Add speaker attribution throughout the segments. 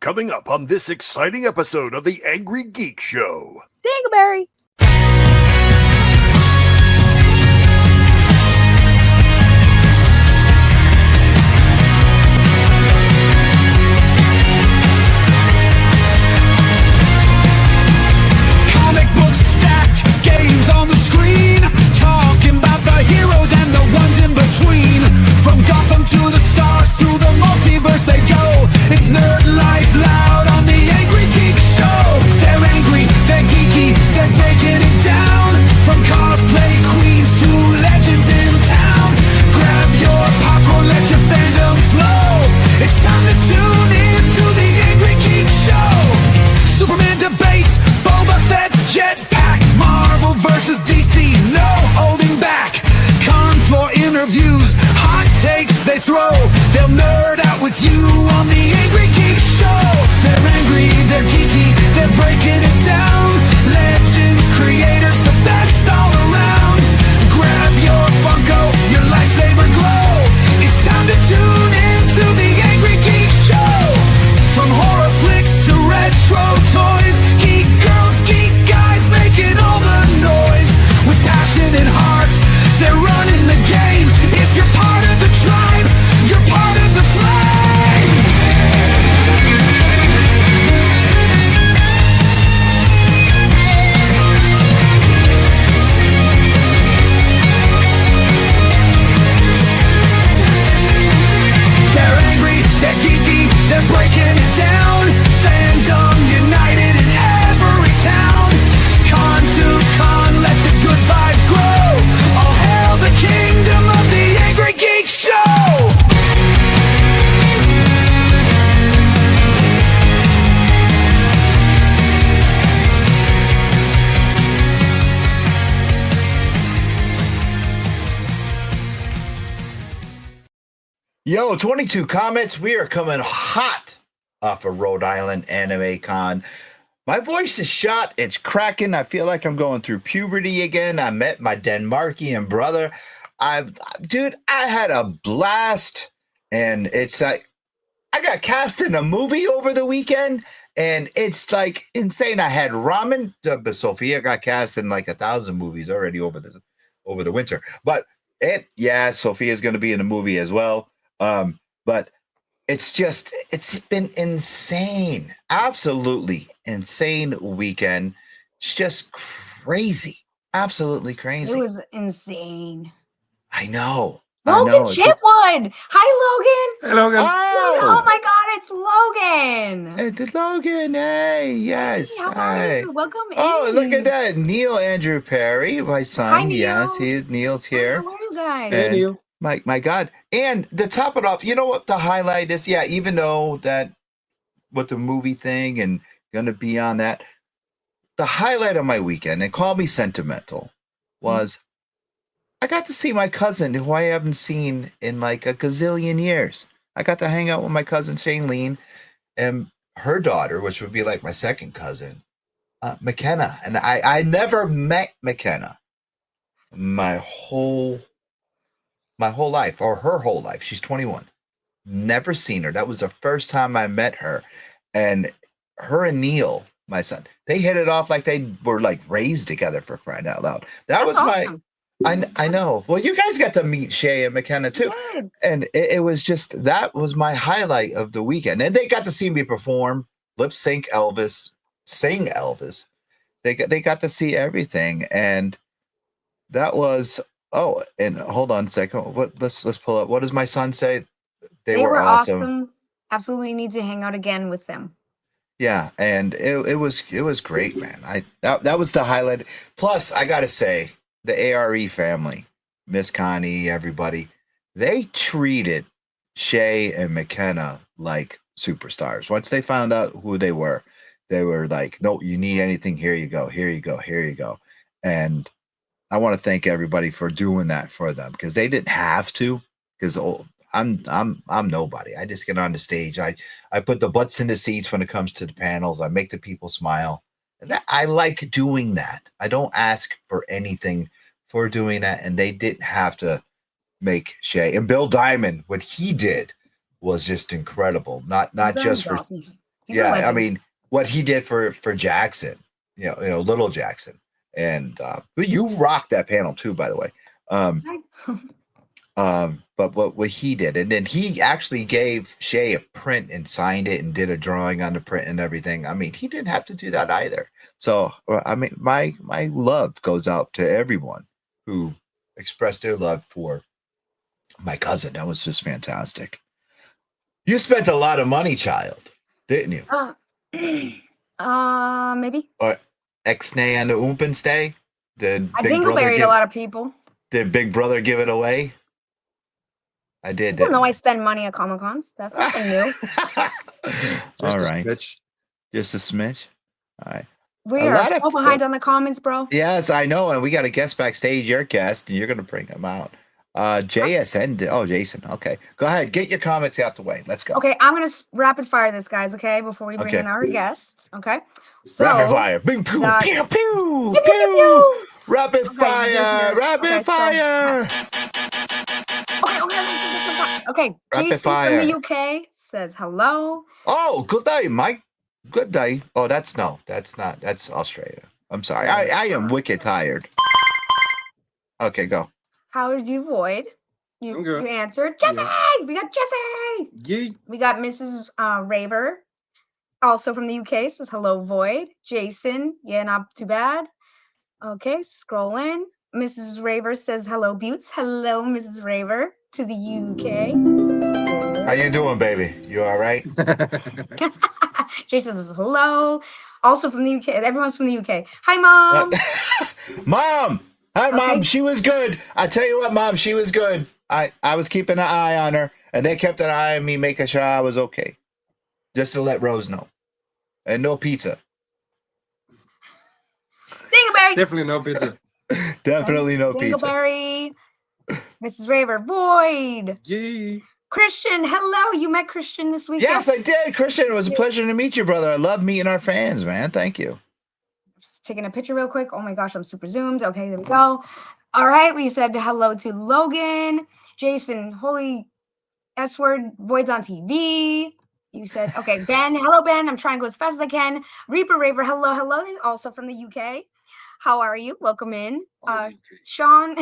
Speaker 1: Coming up on this exciting episode of the Angry Geek Show.
Speaker 2: Dingleberry.
Speaker 3: Comic books stacked, games on the screen, talking about the heroes and the ones in between. From Gotham to the stars, through the multiverse they go. It's nerd life loud on the Angry Geek Show. They're angry, they're geeky, they're breaking it down. From cosplay queens to legends in town. Grab your popcorn, let your fandom flow. It's time to tune in to the Angry Geek Show. Superman debates, Boba Fett's jetpack. Marvel versus DC, no holding back. Con floor interviews, hot takes they throw. They'll nerd out with you on the Angry Geek Show. They're angry, they're geeky, they're breaking it down. Legends, creators, the best all around. Grab your Funko, your lightsaber glow. It's time to tune in to the Angry Geek Show. From horror flicks to retro toys, geek girls, geek guys making all the noise. With passion and heart, they're running the game. If you're part of the tribe, you're part of the flame. They're angry, they're geeky, they're breaking it down. Fandom united in every town. Con to con, let the good vibes grow. All hail the kingdom of the Angry Geek Show.
Speaker 4: Yo, 22 comments. We are coming hot off of Rhode Island Anime Con. My voice is shot. It's cracking. I feel like I'm going through puberty again. I met my Denmarkian brother. Dude, I had a blast. And it's like, I got cast in a movie over the weekend. And it's like insane. I had ramen, but Sophia got cast in like 1,000 movies already over the winter. But Sophia's going to be in the movie as well. But it's been insane, absolutely insane weekend. It's just crazy, absolutely crazy.
Speaker 2: It was insane.
Speaker 4: I know.
Speaker 2: Logan Chipwood. Hi, Logan.
Speaker 5: Hey, Logan.
Speaker 2: Oh my God, it's Logan.
Speaker 4: It's Logan. Hey, yes.
Speaker 2: Hey, how are you? Welcome in.
Speaker 4: Oh, look at that. Neil Andrew Perry, my son.
Speaker 2: Hi, Neil.
Speaker 4: Yes, Neil's here.
Speaker 2: How are you guys?
Speaker 4: And-
Speaker 5: Hey, Neil.
Speaker 4: My God. And to top it off, you know what the highlight is? Yeah, even though that with the movie thing and gonna be on that, the highlight of my weekend, and call me sentimental, was I got to see my cousin who I haven't seen in like a gazillion years. I got to hang out with my cousin Shailene and her daughter, which would be like my second cousin, McKenna. And I never met McKenna my whole life, or her whole life. She's 21. Never seen her. That was the first time I met her. And her and Neil, my son, they hit it off like they were like raised together, for crying out loud. That was
Speaker 2: awesome.
Speaker 4: I know. Well, you guys got to meet Shay and McKenna too.
Speaker 2: Good.
Speaker 4: And it was just, that was my highlight of the weekend. And they got to see me perform, lip sync Elvis, sing Elvis. They got to see everything. And that was, oh, and hold on a second. Let's pull up. What does my son say? They were awesome.
Speaker 2: Absolutely need to hang out again with them.
Speaker 4: Yeah, and it was great, man. That was the highlight. Plus, I gotta say, the ARE family, Miss Connie, everybody, they treated Shay and McKenna like superstars. Once they found out who they were like, no, you need anything, here you go, here you go, here you go. And I want to thank everybody for doing that for them, because they didn't have to, because I'm nobody. I just get on the stage. I put the butts in the seats when it comes to the panels. I make the people smile. And I like doing that. I don't ask for anything for doing that. And they didn't have to make Shay. And Bill Diamond, what he did was just incredible. Not just for
Speaker 2: awesome. He's a
Speaker 4: I
Speaker 2: legend.
Speaker 4: mean, what he did for Jackson, little Jackson, and you rocked that panel too, by the way. But what he did, and then he actually gave Shay a print and signed it and did a drawing on the print and everything. I mean, he didn't have to do that either. So I mean, my love goes out to everyone who expressed their love for my cousin. That was just fantastic. You spent a lot of money, child, didn't you?
Speaker 2: Maybe.
Speaker 4: Or X-Nay and the Oompenstay? Did
Speaker 2: I
Speaker 4: Big Brother
Speaker 2: dingleberried a lot of people.
Speaker 4: Did Big Brother give it away? I did.
Speaker 2: People know I spend money at Comic Cons. That's nothing new.
Speaker 4: All right. Just a smidge. All right.
Speaker 2: We are so behind on the comments, bro.
Speaker 4: Yes, I know. And we got a guest backstage, your guest, and you're going to bring him out. JSN. Oh, Jason. Okay. Go ahead. Get your comments out the way. Let's go.
Speaker 2: Okay. I'm going to rapid fire this, guys. Okay. Before we bring in our guests. Okay. So,
Speaker 4: rapid fire. Bing, pew, pew, pew, pew,
Speaker 2: pew, pew.
Speaker 4: Rapid fire. Rapid fire.
Speaker 2: Okay. Jason from the UK says hello.
Speaker 4: Oh, good day, Mike. Good day. Oh, that's not. That's Australia. I'm sorry. I am wicked tired. Okay, go.
Speaker 2: How is you, Void? You answered. Jesse! Yeah. We got Jesse!
Speaker 5: Yeah.
Speaker 2: We got Mrs. Raver, also from the UK, says hello, Void. Jason, yeah, not too bad. Okay, scroll in. Mrs. Raver says hello, Buttes. Hello, Mrs. Raver, to the UK.
Speaker 4: How you doing, baby? You all right?
Speaker 2: Jason says hello. Also from the UK. Everyone's from the UK. Hi, Mom.
Speaker 4: Mom. Hi, Mom. She was good. I tell you what, Mom, she was good. I was keeping an eye on her, and they kept an eye on me, making sure I was okay. Just to let Rose know. And no pizza.
Speaker 2: Dingleberry.
Speaker 5: Definitely no pizza.
Speaker 4: Definitely no pizza.
Speaker 2: Dingleberry. Mrs. Raver. Void.
Speaker 5: Yay.
Speaker 2: Christian, hello. You met Christian this weekend.
Speaker 4: Yes, I did. Christian, it was a pleasure to meet you, brother. I love meeting our fans, man. Thank you.
Speaker 2: Just taking a picture real quick. Oh my gosh, I'm super zoomed. Okay, there we go. All right, we said hello to Logan. Jason, holy S word, Void's on TV. You said, okay, Ben. Hello, Ben. I'm trying to go as fast as I can. Reaper Raver, hello. Also from the UK. How are you? Welcome in. Sean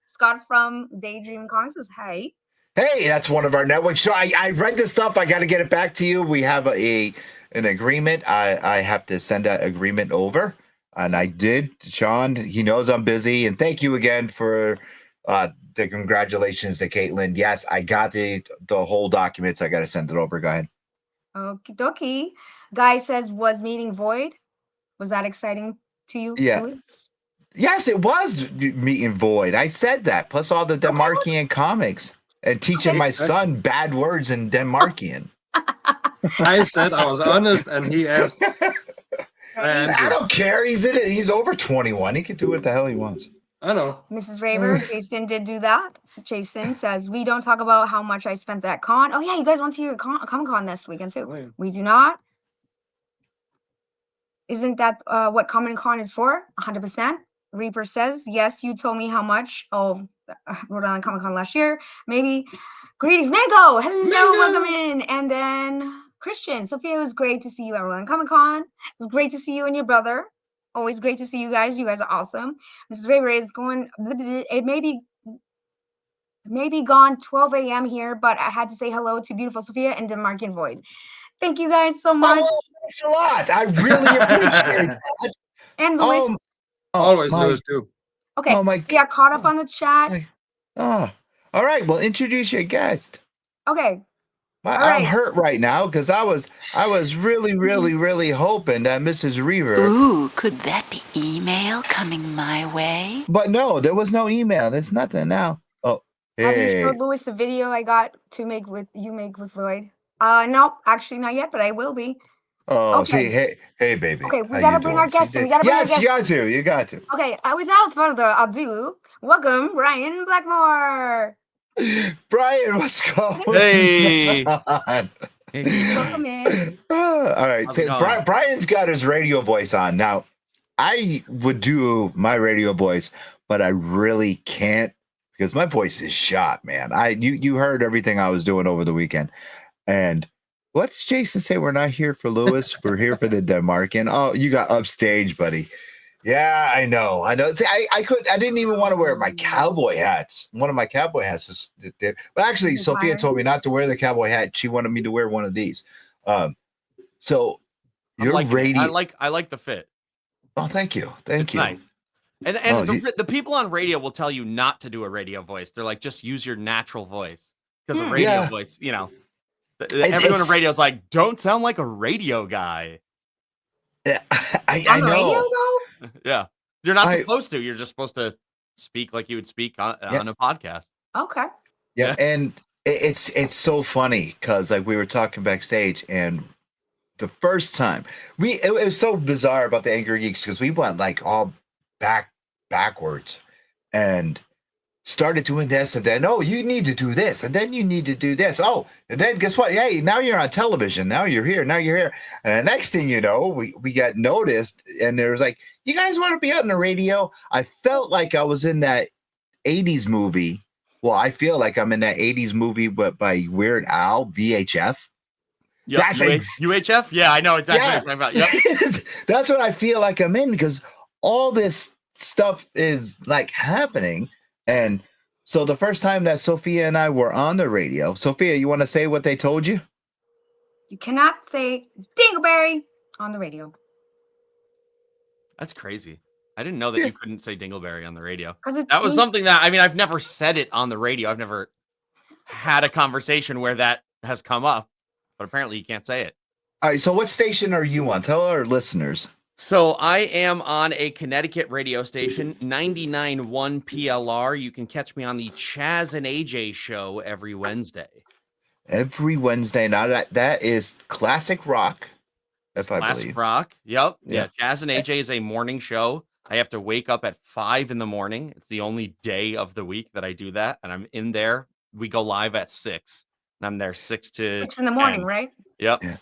Speaker 2: Scott from Daydream Comics says, hey.
Speaker 4: Hey, that's one of our networks. So I read this stuff. I got to get it back to you. We have an agreement. I have to send that agreement over. And I did. Sean, he knows I'm busy. And thank you again for the congratulations to Caitlin. Yes, I got the whole documents. I got to send it over. Go ahead.
Speaker 2: Okie dokie. Guy says, was meeting Void? Was that exciting to you?
Speaker 4: Yeah.
Speaker 2: Louis?
Speaker 4: Yes, it was meeting Void. I said that. Plus all the Denmarkian comics. And teaching my son bad words in Denmarkian.
Speaker 5: I said I was honest, and he asked.
Speaker 4: I don't care. He's over 21. He can do what the hell he wants.
Speaker 5: I know.
Speaker 2: Mrs. Raver, Jason did do that. Jason says, we don't talk about how much I spent at con. Oh, yeah, you guys went to your Comic-Con this weekend, too.
Speaker 5: Oh, yeah.
Speaker 2: We do not. Isn't that what Comic-Con is for? 100%. Reaper says, yes, you told me how much. Oh, Rhode Island Comic-Con last year. Maybe. Greetings, Mango. Hello, welcome in. And then Christian. Sophia, it was great to see you at Rhode Island Comic-Con. It was great to see you and your brother. Always great to see you guys. You guys are awesome. Mrs. Raver is going, it may be gone 12 a.m. here, but I had to say hello to beautiful Sophia and Denmarkian Void. Thank you guys so much.
Speaker 4: Oh, thanks a lot. I really appreciate that.
Speaker 2: And Louis.
Speaker 5: Always Louis, too.
Speaker 2: Okay, we got caught up on the chat.
Speaker 4: All right. Well, introduce your guest.
Speaker 2: Okay.
Speaker 4: I'm hurt right now because I was really hoping that Mrs. Reaver.
Speaker 6: Ooh, could that be email coming my way?
Speaker 4: But no, there was no email. There's nothing now. Oh, hey.
Speaker 2: Have you showed Louis the video I got to make with Void? No, actually not yet, but I will be.
Speaker 4: Oh, okay. See, hey, baby.
Speaker 2: Okay, we gotta bring our guest in. Yes,
Speaker 4: you got to.
Speaker 2: Okay, without further ado, welcome Brian Blackmore.
Speaker 4: Brian, what's going
Speaker 7: Hey.
Speaker 4: on?
Speaker 2: Welcome in.
Speaker 4: All right, Brian's got his radio voice on. Now, I would do my radio voice, but I really can't because my voice is shot, man. You heard everything I was doing over the weekend, and What does Jason say? We're not here for Lewis. We're here for the Demarcan. Oh, you got upstage, buddy. Yeah, I know. See, I didn't even want to wear my cowboy hats. One of my cowboy hats is, but actually, Sophia told me not to wear the cowboy hat. She wanted me to wear one of these. So your radio.
Speaker 7: I like the fit.
Speaker 4: Oh, thank you. Thank you.
Speaker 7: Nice. And the people on radio will tell you not to do a radio voice. They're like, just use your natural voice. Because a radio voice, you know, everyone on radio is like, don't sound like a radio guy.
Speaker 4: I know.
Speaker 2: Radio, though?
Speaker 7: Yeah. You're not supposed to. You're just supposed to speak like you would speak on a podcast.
Speaker 2: Okay.
Speaker 4: Yeah. And it's so funny because like we were talking backstage and the first time it was so bizarre about the Angry Geeks because we went like all backwards and started doing this and then you need to do this and then you need to do this and then guess what, hey, now you're on television, now you're here, and the next thing you know we got noticed and there was like, you guys want to be on the radio? I felt like I was in that 80s movie. Well, I feel like I'm in that 80s movie but by Weird Al, VHF.
Speaker 7: Yep.
Speaker 4: That's
Speaker 7: UHF. Yeah, I know exactly what you're talking about. Yep.
Speaker 4: That's what I feel like I'm in because all this stuff is like happening. And so the first time that Sophia and I were on the radio, Sophia, you want to say what they told you?
Speaker 2: You cannot say Dingleberry on the radio.
Speaker 7: That's crazy. I didn't know that you couldn't say Dingleberry on the radio.
Speaker 2: That
Speaker 7: was something that, I mean, I've never said it on the radio. I've never had a conversation where that has come up, but apparently you can't say it.
Speaker 4: All right. So what station are you on? Tell our listeners.
Speaker 7: So I am on a Connecticut radio station, 99.1 PLR. You can catch me on the Chaz and AJ show every Wednesday.
Speaker 4: Every Wednesday. Now that is classic rock, if I believe.
Speaker 7: Classic rock. Yep. Yeah. Chaz and AJ is a morning show. I have to wake up at 5 in the morning. It's the only day of the week that I do that. And I'm in there. We go live at 6. And I'm there 6 to
Speaker 2: 6 in the morning,
Speaker 7: 10.
Speaker 2: right?
Speaker 7: Yep.
Speaker 4: Yeah.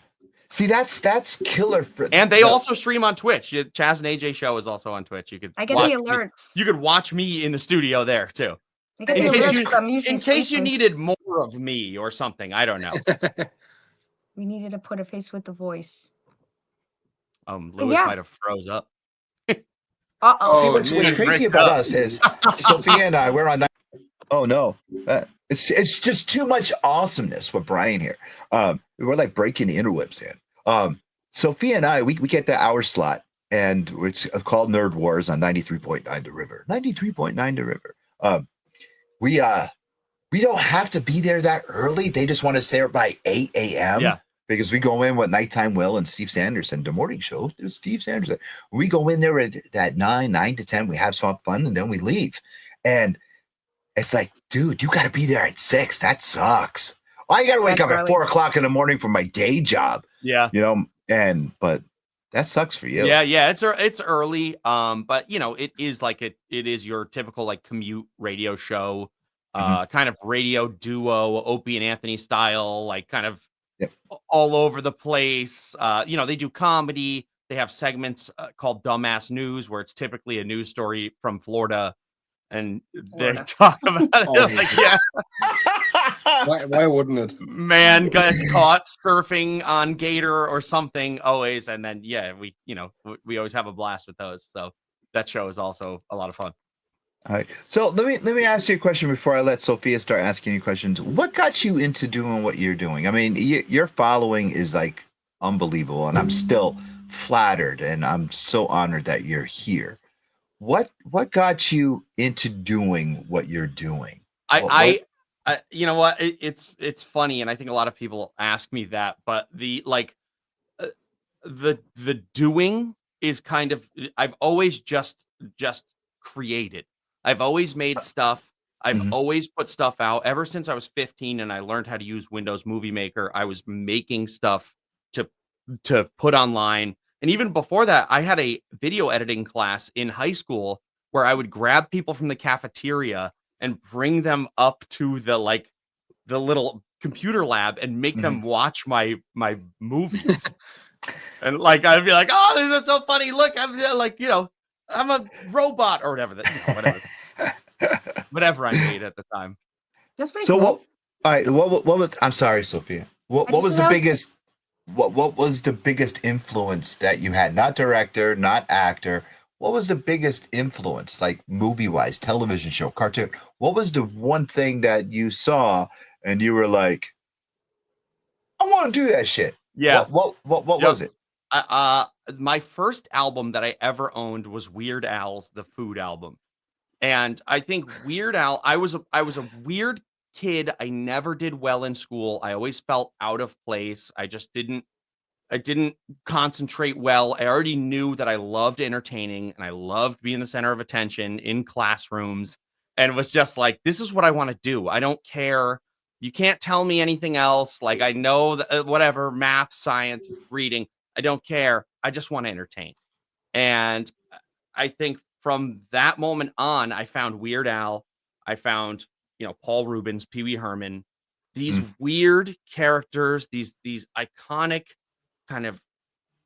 Speaker 4: See, that's killer.
Speaker 7: And they also stream on Twitch. Chaz and AJ show is also on Twitch.
Speaker 2: I get the alerts.
Speaker 7: You could watch me in the studio there too.
Speaker 2: I get the alerts
Speaker 7: in case you needed more of me or something. I don't know.
Speaker 2: We needed to put a face with the voice.
Speaker 7: Lewis might have froze up.
Speaker 4: See, what's crazy about us is Sophia and I, we're on that. Oh no. It's just too much awesomeness with Brian here. We're like breaking the interwebs in. Sophia and I, we get the hour slot, and it's called Nerd Wars on 93.9 The River. 93.9 The River. We don't have to be there that early. They just want us there by 8 a.m.
Speaker 7: Yeah.
Speaker 4: Because we go in with Nighttime Will and Steve Sanderson, the morning show. It was Steve Sanderson. We go in there at 9 to 10. We have some fun, and then we leave. And it's like, dude, you got to be there at 6. That sucks. I got to wake up at 4 o'clock in the morning for my day job.
Speaker 7: Yeah.
Speaker 4: You know, but that sucks for you.
Speaker 7: Yeah. It's early. But you know, it is like it is your typical like commute radio show, kind of radio duo, Opie and Anthony style, like kind of all over the place. You know, they do comedy. They have segments called Dumbass News, where it's typically a news story from Florida. And they talk about it. Like, yeah.
Speaker 5: Why wouldn't it?
Speaker 7: Man gets caught surfing on Gator or something always. And then, we always have a blast with those. So that show is also a lot of fun.
Speaker 4: All right. So let me ask you a question before I let Sophia start asking you questions. What got you into doing what you're doing? I mean, your following is like unbelievable, and I'm still flattered, and I'm so honored that you're here. What got you into doing what you're doing?
Speaker 7: I you know what? It's funny, and I think a lot of people ask me that, but the doing is kind of, I've always just created. I've always made stuff. I've always put stuff out ever since I was 15 and I learned how to use Windows Movie Maker. I was making stuff to put online. And even before that, I had a video editing class in high school where I would grab people from the cafeteria and bring them up to the little computer lab and make them watch my movies. And like, I'd be like, oh, this is so funny. Look, I'm like, I'm a robot or whatever. Whatever I made at the time.
Speaker 2: That's pretty cool.
Speaker 4: All right. What was, I'm sorry, Sophia. What was the biggest, what was the biggest influence that you had? Not director, not actor. What was the biggest influence, like movie-wise, television show, cartoon? What was the one thing that you saw and you were like, I want to do that shit?
Speaker 7: Yeah.
Speaker 4: What
Speaker 7: Yep.
Speaker 4: was it?
Speaker 7: My first album that I ever owned was Weird Al's The Food album. And I think Weird Al, I was a weird kid. I never did well in school. I always felt out of place. I didn't concentrate well. I already knew that I loved entertaining and I loved being the center of attention in classrooms. And it was just like, this is what I want to do. I don't care. You can't tell me anything else. Like, I know that, whatever, math, science, reading, I don't care. I just want to entertain. And I think from that moment on, I found Weird Al. I found, Paul Rubens, Pee Wee Herman, these weird characters, these iconic, kind of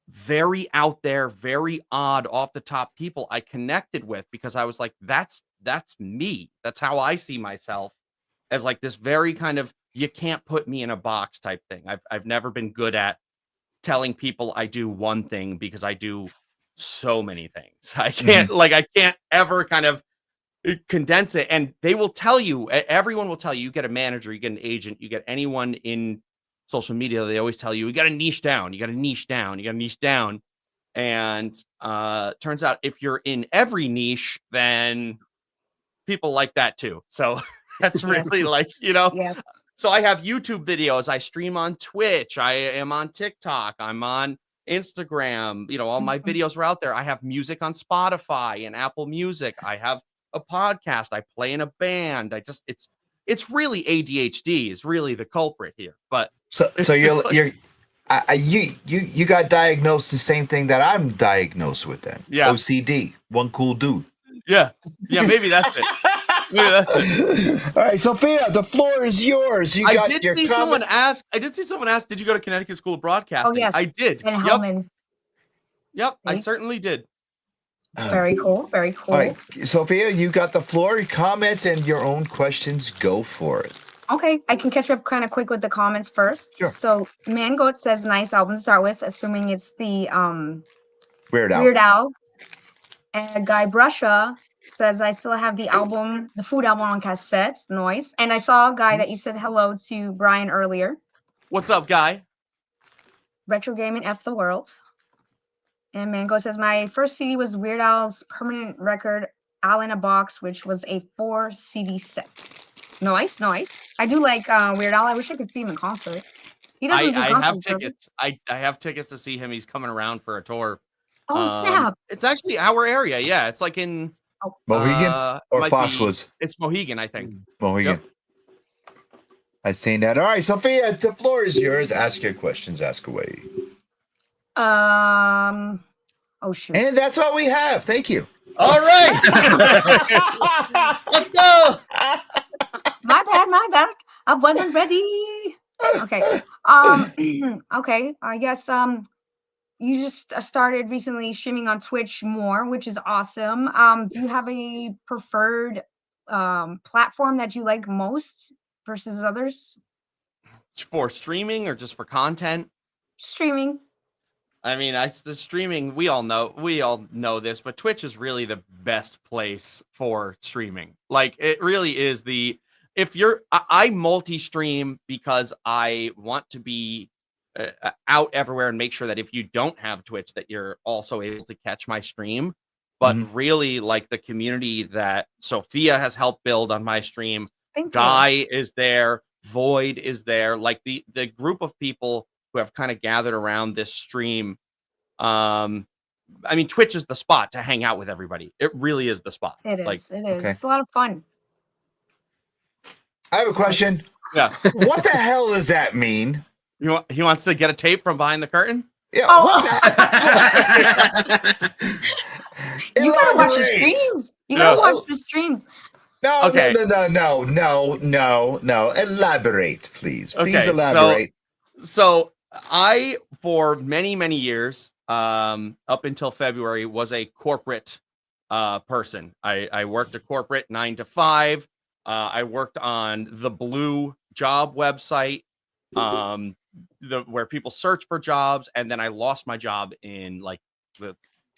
Speaker 7: very out there, very odd, off the top people I connected with, because I was like, that's me. That's how I see myself, as like this very kind of, you can't put me in a box type thing. I've never been good at telling people I do one thing, because I do so many things. I can't ever kind of condense it. And they will tell you, everyone will tell you, you get a manager, you get an agent, you get anyone in social media, they always tell you got to niche down, you got to niche down, you got to niche down. And turns out if you're in every niche, then people like that too. So that's really like,
Speaker 2: Yes.
Speaker 7: so I have YouTube videos, I stream on Twitch, I am on TikTok, I'm on Instagram, all my videos are out there. I have music on Spotify and Apple Music. I have a podcast, I play in a band. It's really ADHD is really the culprit here. But
Speaker 4: So you got diagnosed the same thing that I'm diagnosed with then.
Speaker 7: Yeah.
Speaker 4: OCD. One cool dude.
Speaker 7: Yeah, maybe that's it. Maybe that's it.
Speaker 4: All right, Sophia, the floor is yours.
Speaker 7: I did see someone ask, did you go to Connecticut School of Broadcasting?
Speaker 2: Oh, yes.
Speaker 7: I did.
Speaker 2: And Hellman.
Speaker 7: Yep, I
Speaker 2: See?
Speaker 7: certainly did.
Speaker 2: Very cool. Very cool.
Speaker 4: All right, Sophia, you got the floor. Comments and your own questions. Go for it.
Speaker 2: Okay, I can catch up kind of quick with the comments first.
Speaker 4: Sure.
Speaker 2: So Mangoat says nice album to start with, assuming it's the
Speaker 4: Weird Al.
Speaker 2: Weird Al. And Guy Brusha says I still have the album, the Food album on cassette. Noise. And I saw a guy that you said hello to, Brian, earlier.
Speaker 7: What's up, Guy?
Speaker 2: Retro Gaming F the World. And Mango says my first CD was Weird Al's permanent record, Al in a Box, which was a 4 CD set. Nice. I do like Weird Al. I wish I could see him in concert. He doesn't do
Speaker 7: I have
Speaker 2: concerts, does he?
Speaker 7: tickets. I have tickets to see him. He's coming around for a tour.
Speaker 2: Oh, snap.
Speaker 7: It's actually our area. Yeah, it's like in
Speaker 4: Mohegan or
Speaker 7: might
Speaker 4: Foxwoods?
Speaker 7: It's Mohegan, I think.
Speaker 4: Mohegan.
Speaker 7: Yep.
Speaker 4: I've seen that. All right, Sophia, the floor is yours. Ask your questions. Ask away.
Speaker 2: Oh, shoot.
Speaker 4: And that's all we have. Thank you.
Speaker 7: All right. Let's go.
Speaker 2: My bad. I wasn't ready. Okay. Okay. I guess you just started recently streaming on Twitch more, which is awesome. Do you have a preferred platform that you like most versus others?
Speaker 7: For streaming or just for content?
Speaker 2: Streaming.
Speaker 7: I mean, the streaming, we all know this, but Twitch is really the best place for streaming. Like, it really is I multi-stream because I want to be out everywhere and make sure that if you don't have Twitch, that you're also able to catch my stream. But really, like, the community that Sophia has helped build on my stream, Guy is there, Void is there, like the group of people who have kind of gathered around this stream. I mean, Twitch is the spot to hang out with everybody. It really is the spot.
Speaker 2: It is.
Speaker 7: Like,
Speaker 2: it is.
Speaker 4: okay.
Speaker 2: It's a lot of fun.
Speaker 4: I have a question.
Speaker 7: Yeah.
Speaker 4: What the hell does that mean?
Speaker 7: He wants to get a tape from behind the curtain?
Speaker 4: Yeah.
Speaker 2: Oh.
Speaker 4: What the
Speaker 2: You gotta watch the
Speaker 4: Elaborate.
Speaker 2: streams. You gotta watch the streams.
Speaker 4: No,
Speaker 7: Okay.
Speaker 4: no. Elaborate, please. Please
Speaker 7: Okay,
Speaker 4: elaborate.
Speaker 7: So I, for many, many years, up until February, was a corporate person. I worked a corporate 9 to 5. I worked on the Blue job website. where people search for jobs, and then I lost my job in like the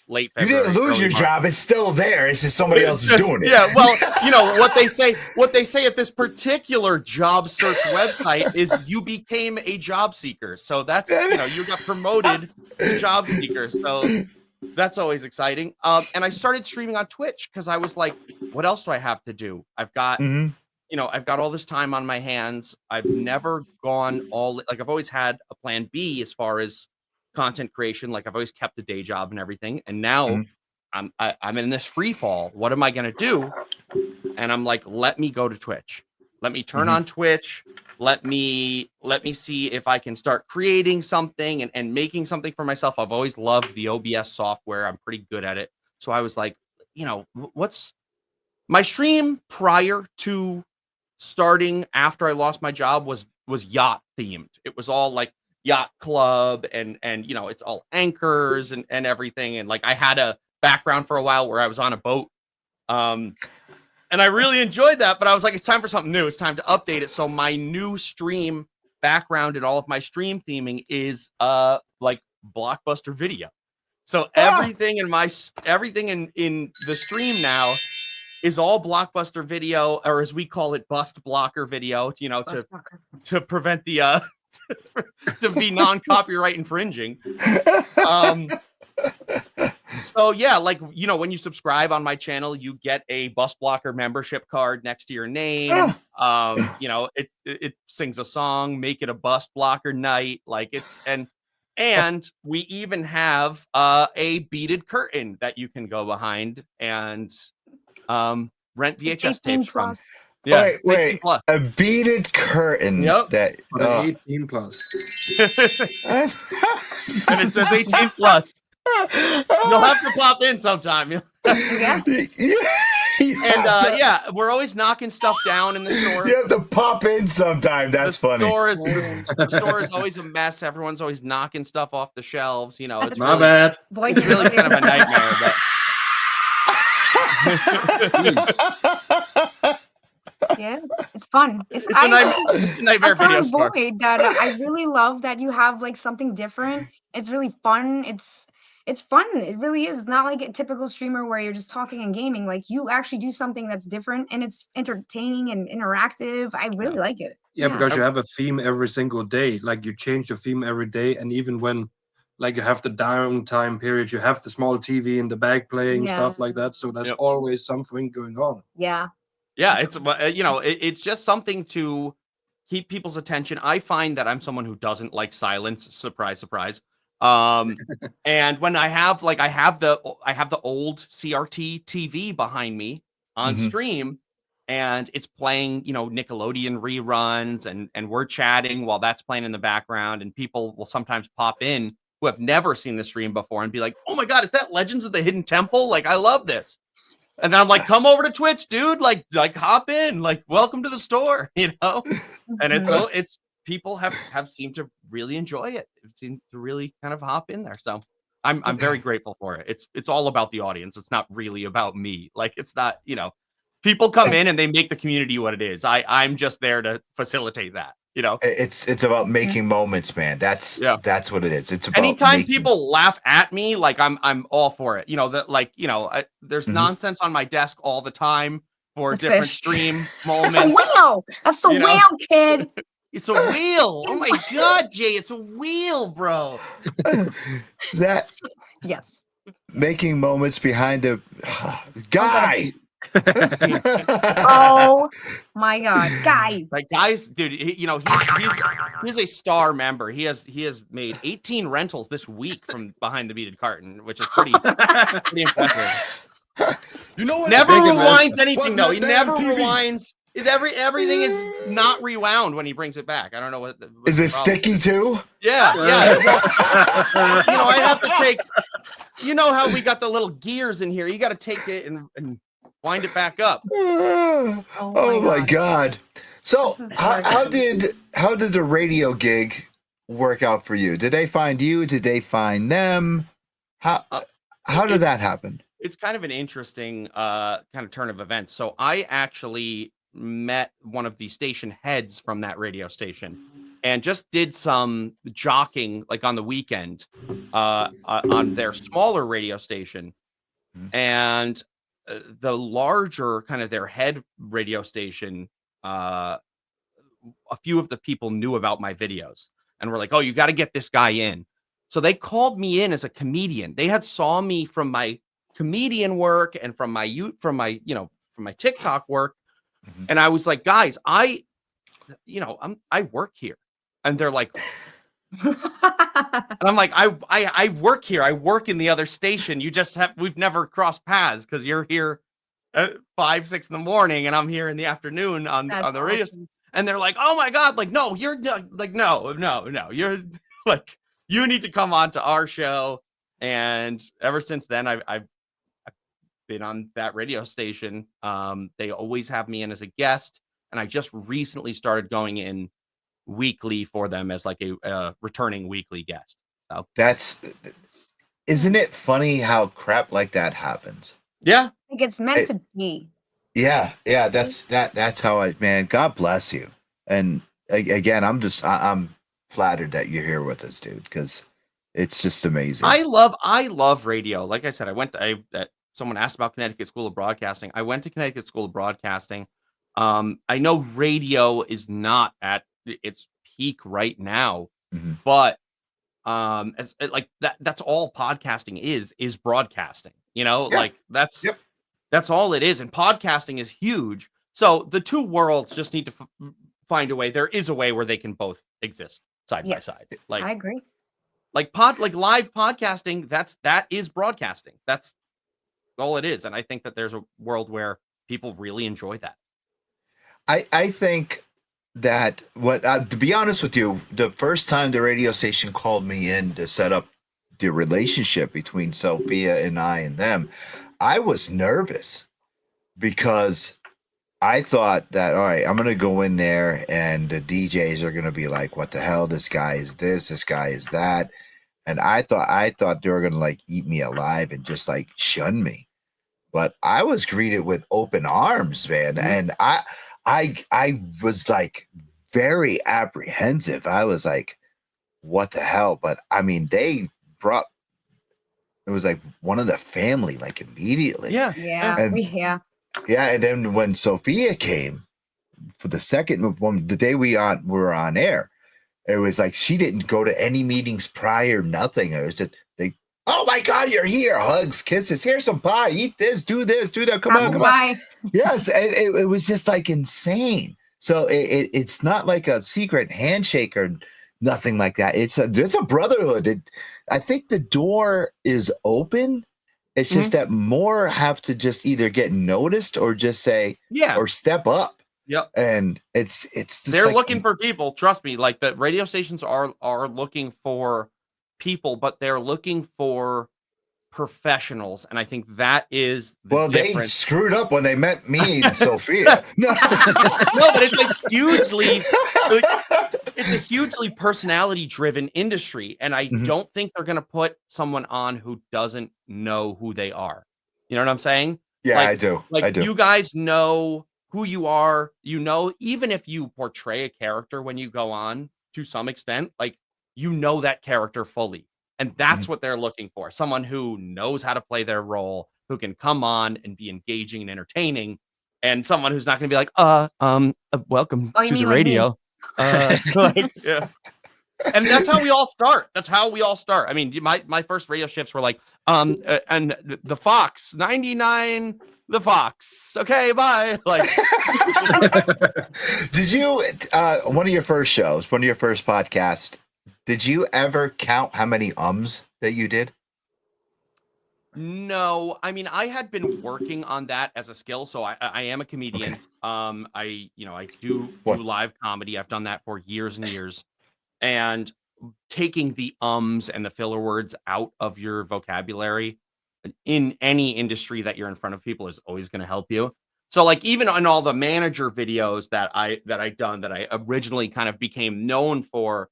Speaker 7: late
Speaker 4: You
Speaker 7: February.
Speaker 4: didn't lose
Speaker 7: early
Speaker 4: your
Speaker 7: March.
Speaker 4: job. It's still there. It's just somebody else is doing it.
Speaker 7: Yeah, well, you know what they say at this particular job search website is you became a job seeker. So that's, you know, you got promoted to job seeker. So that's always exciting. And I started streaming on Twitch because I was like, what else do I have to do? I've got,
Speaker 4: Mhm.
Speaker 7: you know, I've got all this time on my hands. I've never gone like I've always had a plan B as far as content creation. Like I've always kept a day job and everything. And now
Speaker 4: Mhm.
Speaker 7: I'm in this free fall. What am I gonna do? And I'm like, let me go to Twitch. Let me turn
Speaker 4: Mhm.
Speaker 7: on Twitch. Let me see if I can start creating something and making something for myself. I've always loved the OBS software. I'm pretty good at it. So I was like, you know, what's my stream prior to starting after I lost my job was yacht themed. It was all like yacht club and you know, it's all anchors and everything. And like I had a background for a while where I was on a boat. And I really enjoyed that, but I was like, it's time for something new. It's time to update it. So my new stream background and all of my stream theming is like Blockbuster Video. So everything in the stream now is all Blockbuster Video, or as we call it, Bust Blocker Video, you know, to prevent the to be non-copyright infringing. So yeah, like, you know, when you subscribe on my channel, you get a Bust Blocker membership card next to your name. You know, it sings a song, make it a Bust Blocker night. Like it's and we even have a beaded curtain that you can go behind and rent VHS tapes from. Yeah,
Speaker 4: Wait,
Speaker 7: it's 18 plus.
Speaker 4: a beaded curtain.
Speaker 7: Yep.
Speaker 4: That
Speaker 5: For the 18 plus.
Speaker 7: And it says 18 plus. You'll have to pop in sometime.
Speaker 2: Yeah.
Speaker 7: And yeah, we're always knocking stuff down in the store.
Speaker 4: You have to pop in sometime. That's funny.
Speaker 7: The store is always a mess. Everyone's always knocking stuff off the shelves. You know, it's
Speaker 5: My
Speaker 7: really,
Speaker 5: bad.
Speaker 2: Boy,
Speaker 7: it's really kind of a nightmare. But
Speaker 2: yeah, it's fun.
Speaker 7: it's a nightmare
Speaker 2: As a
Speaker 7: video store.
Speaker 2: boy, that I really love that you have like something different. It's really fun. It's fun. It really is. It's not like a typical streamer where you're just talking and gaming. Like you actually do something that's different and it's entertaining and interactive. I really like it.
Speaker 5: Yeah, because you have a theme every single day. Like you change your theme every day, and even when, like, you have the downtime period, you have the small TV in the back playing stuff like that. So there's always something going on.
Speaker 2: Yeah.
Speaker 7: Yeah, it's you know, it's just something to keep people's attention. I find that I'm someone who doesn't like silence. Surprise, surprise. And when I have the old CRT TV behind me on stream, and it's playing, you know, Nickelodeon reruns, and we're chatting while that's playing in the background, and people will sometimes pop in who have never seen the stream before and be like, "Oh my God, is that Legends of the Hidden Temple? Like, I love this." And then I'm like, come over to Twitch, dude. Like hop in. Like, welcome to the store, you know? And it's people have seemed to really enjoy it. It seemed to really kind of hop in there. So I'm very grateful for it. It's all about the audience. It's not really about me. Like it's not, you know, people come in and they make the community what it is. I'm just there to facilitate that. You know,
Speaker 4: it's about making moments, man. That's what it is. It's about
Speaker 7: anytime people laugh at me, like I'm all for it. You know that, like, you know, there's nonsense on my desk all the time for different stream moments.
Speaker 2: That's a wheel. That's a wheel, kid.
Speaker 7: It's a wheel. Oh my God, Jay, it's a wheel, bro.
Speaker 4: That
Speaker 2: yes.
Speaker 4: Making moments behind a guy.
Speaker 2: Oh my God, guy!
Speaker 7: Like guys, dude, you know he's a star member. He has made 18 rentals this week from behind the beaded curtain, which is pretty impressive.
Speaker 4: You know what?
Speaker 7: Never rewinds anything though. He never rewinds. Everything is not rewound when he brings it back. I don't know what
Speaker 4: is it sticky too?
Speaker 7: Yeah. You know, I have to take. You know how we got the little gears in here. You got to take it and wind it back up.
Speaker 4: Oh my God. So how did the radio gig work out for you? Did they find you? Did they find them? How did that happen?
Speaker 7: It's kind of an interesting kind of turn of events. So I actually met one of the station heads from that radio station. and just did some jockeying like on the weekend on their smaller radio station. And the larger kind of their head radio station, a few of the people knew about my videos and were like, "Oh, you got to get this guy in." So they called me in as a comedian. They had saw me from my comedian work and from my TikTok work, and I was like, "Guys, I work here," and they're like, and I'm like, I work here. I work in the other station. We've never crossed paths because you're here at 5, 6 in the morning, and I'm here in the afternoon on the radio. And they're like, "Oh my God, like, no, you're like, no, you're like, you need to come on to our show." And ever since then, I've been on that radio station. They always have me in as a guest, and I just recently started going in weekly for them as like a returning weekly guest. So
Speaker 4: Isn't it funny how crap like that happens?
Speaker 7: Yeah,
Speaker 2: I think it's meant to be.
Speaker 4: Yeah, that's how man, God bless you. And again, I'm flattered that you're here with us, dude, because it's just amazing.
Speaker 7: I love radio. Like I said, someone asked about Connecticut School of Broadcasting. I went to Connecticut School of Broadcasting. I know radio is not at its peak right now, but that's all podcasting is broadcasting. Like that's all it is, and podcasting is huge. So the two worlds just need to find a way. There is a way where they can both exist side by side. Like
Speaker 2: I agree.
Speaker 7: Like live podcasting, that is broadcasting. That's all it is. And I think that there's a world where people really enjoy that.
Speaker 4: I think that to be honest with you, the first time the radio station called me in to set up the relationship between Sophia and I and them, I was nervous because I thought that, all right, I'm going to go in there and the DJs are going to be like, what the hell? This guy is this guy is that. And I thought they were going to like eat me alive and just like shun me. But I was greeted with open arms, man. And I was like very apprehensive. I was like, what the hell? But I mean, it was like one of the family, like immediately.
Speaker 2: Yeah.
Speaker 4: And then when Sophia came for the the day we were on air, it was like she didn't go to any meetings prior, nothing. It was just oh my God, you're here! Hugs, kisses. Here's some pie. Eat this. Do this. Do that. Come on. Yes, and it was just like insane. So it's not like a secret handshake or nothing like that. It's a brotherhood. I think the door is open. It's just that more have to just either get noticed or just say, or step up.
Speaker 7: Yep.
Speaker 4: And it's just
Speaker 7: they're looking for people. Trust me, like the radio stations are looking for people, but they're looking for professionals. And I think that is
Speaker 4: they screwed up when they met me and Sophia.
Speaker 7: No, but it's like it's a hugely personality driven industry. And I don't think they're going to put someone on who doesn't know who they are. You know what I'm saying?
Speaker 4: Yeah, I do. I do.
Speaker 7: You guys know who you are, even if you portray a character when you go on to some extent, like, that character fully. And that's what they're looking for. Someone who knows how to play their role, who can come on and be engaging and entertaining, and someone who's not going to be like, welcome to the radio. Yeah. And that's how we all start. I mean, my first radio shifts were like, and the Fox 99, the Fox. Okay, bye. Like,
Speaker 4: did you one of your first podcasts? Did you ever count how many that you did?
Speaker 7: No, I mean, I had been working on that as a skill, so I am a comedian. Okay. I do live comedy. I've done that for years and years, and taking the and the filler words out of your vocabulary in any industry that you're in front of people is always going to help you. So, like, even on all the manager videos that I originally kind of became known for,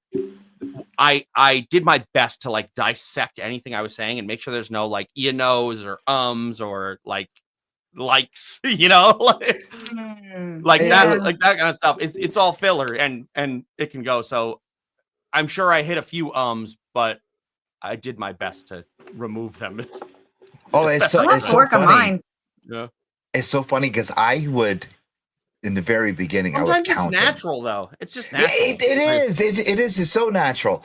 Speaker 7: I did my best to like dissect anything I was saying and make sure there's no like or or like likes, you know, like
Speaker 2: Yeah.
Speaker 7: like that kind of stuff. It's all filler and it can go. So I'm sure I hit a few but I did my best to remove them.
Speaker 4: Oh, it's so
Speaker 2: I'll have
Speaker 4: it's
Speaker 2: to
Speaker 4: so
Speaker 2: work on
Speaker 4: funny.
Speaker 2: mine.
Speaker 7: Yeah.
Speaker 4: It's so funny because I would, in the very beginning, I would
Speaker 7: Sometimes it's
Speaker 4: count them.
Speaker 7: natural though. It's just
Speaker 4: Yeah,
Speaker 7: natural.
Speaker 4: it is. It is. It's so natural.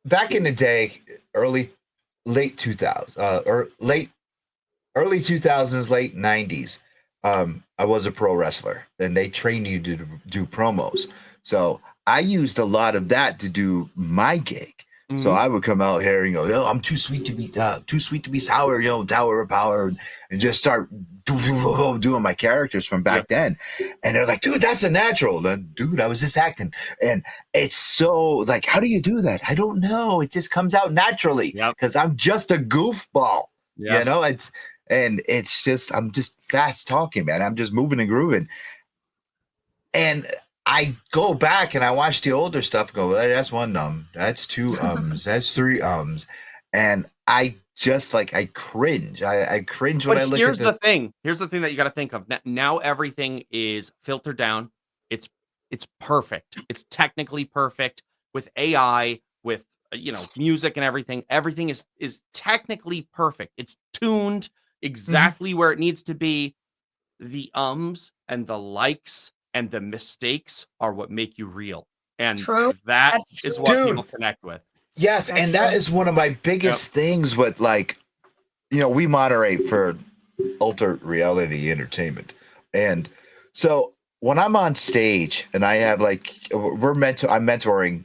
Speaker 4: Back in the day, late 2000s, or early 2000s, late 90s, I was a pro wrestler, and they trained you to do promos. So I used a lot of that to do my gig. So I would come out here and go, "Oh, I'm too sweet to be sour, Tower of Power," and just start doing my characters from back then. And they're like, "Dude, that's a natural." Dude, I was just acting, and it's so like, how do you do that? I don't know. It just comes out naturally because I'm just a goofball. It's just I'm just fast talking, man. I'm just moving and grooving, and I go back and I watch the older stuff. Go, well, that's one that's two that's three and I just like I cringe. I cringe when I look
Speaker 7: here's
Speaker 4: at
Speaker 7: the thing. Here's the thing that you got to think of. Now everything is filtered down. It's perfect. It's technically perfect with AI, with music and everything. Everything is technically perfect. It's tuned exactly where it needs to be. The and the likes and the mistakes are what make you real. And
Speaker 2: True.
Speaker 7: that
Speaker 2: That's
Speaker 7: is
Speaker 2: true.
Speaker 7: what
Speaker 4: Dude.
Speaker 7: people connect with.
Speaker 4: yes,
Speaker 2: That's
Speaker 4: and that
Speaker 2: true.
Speaker 4: is one of my biggest things with like, we moderate for Alter Reality Entertainment, and so when I'm on stage and I have like I'm mentoring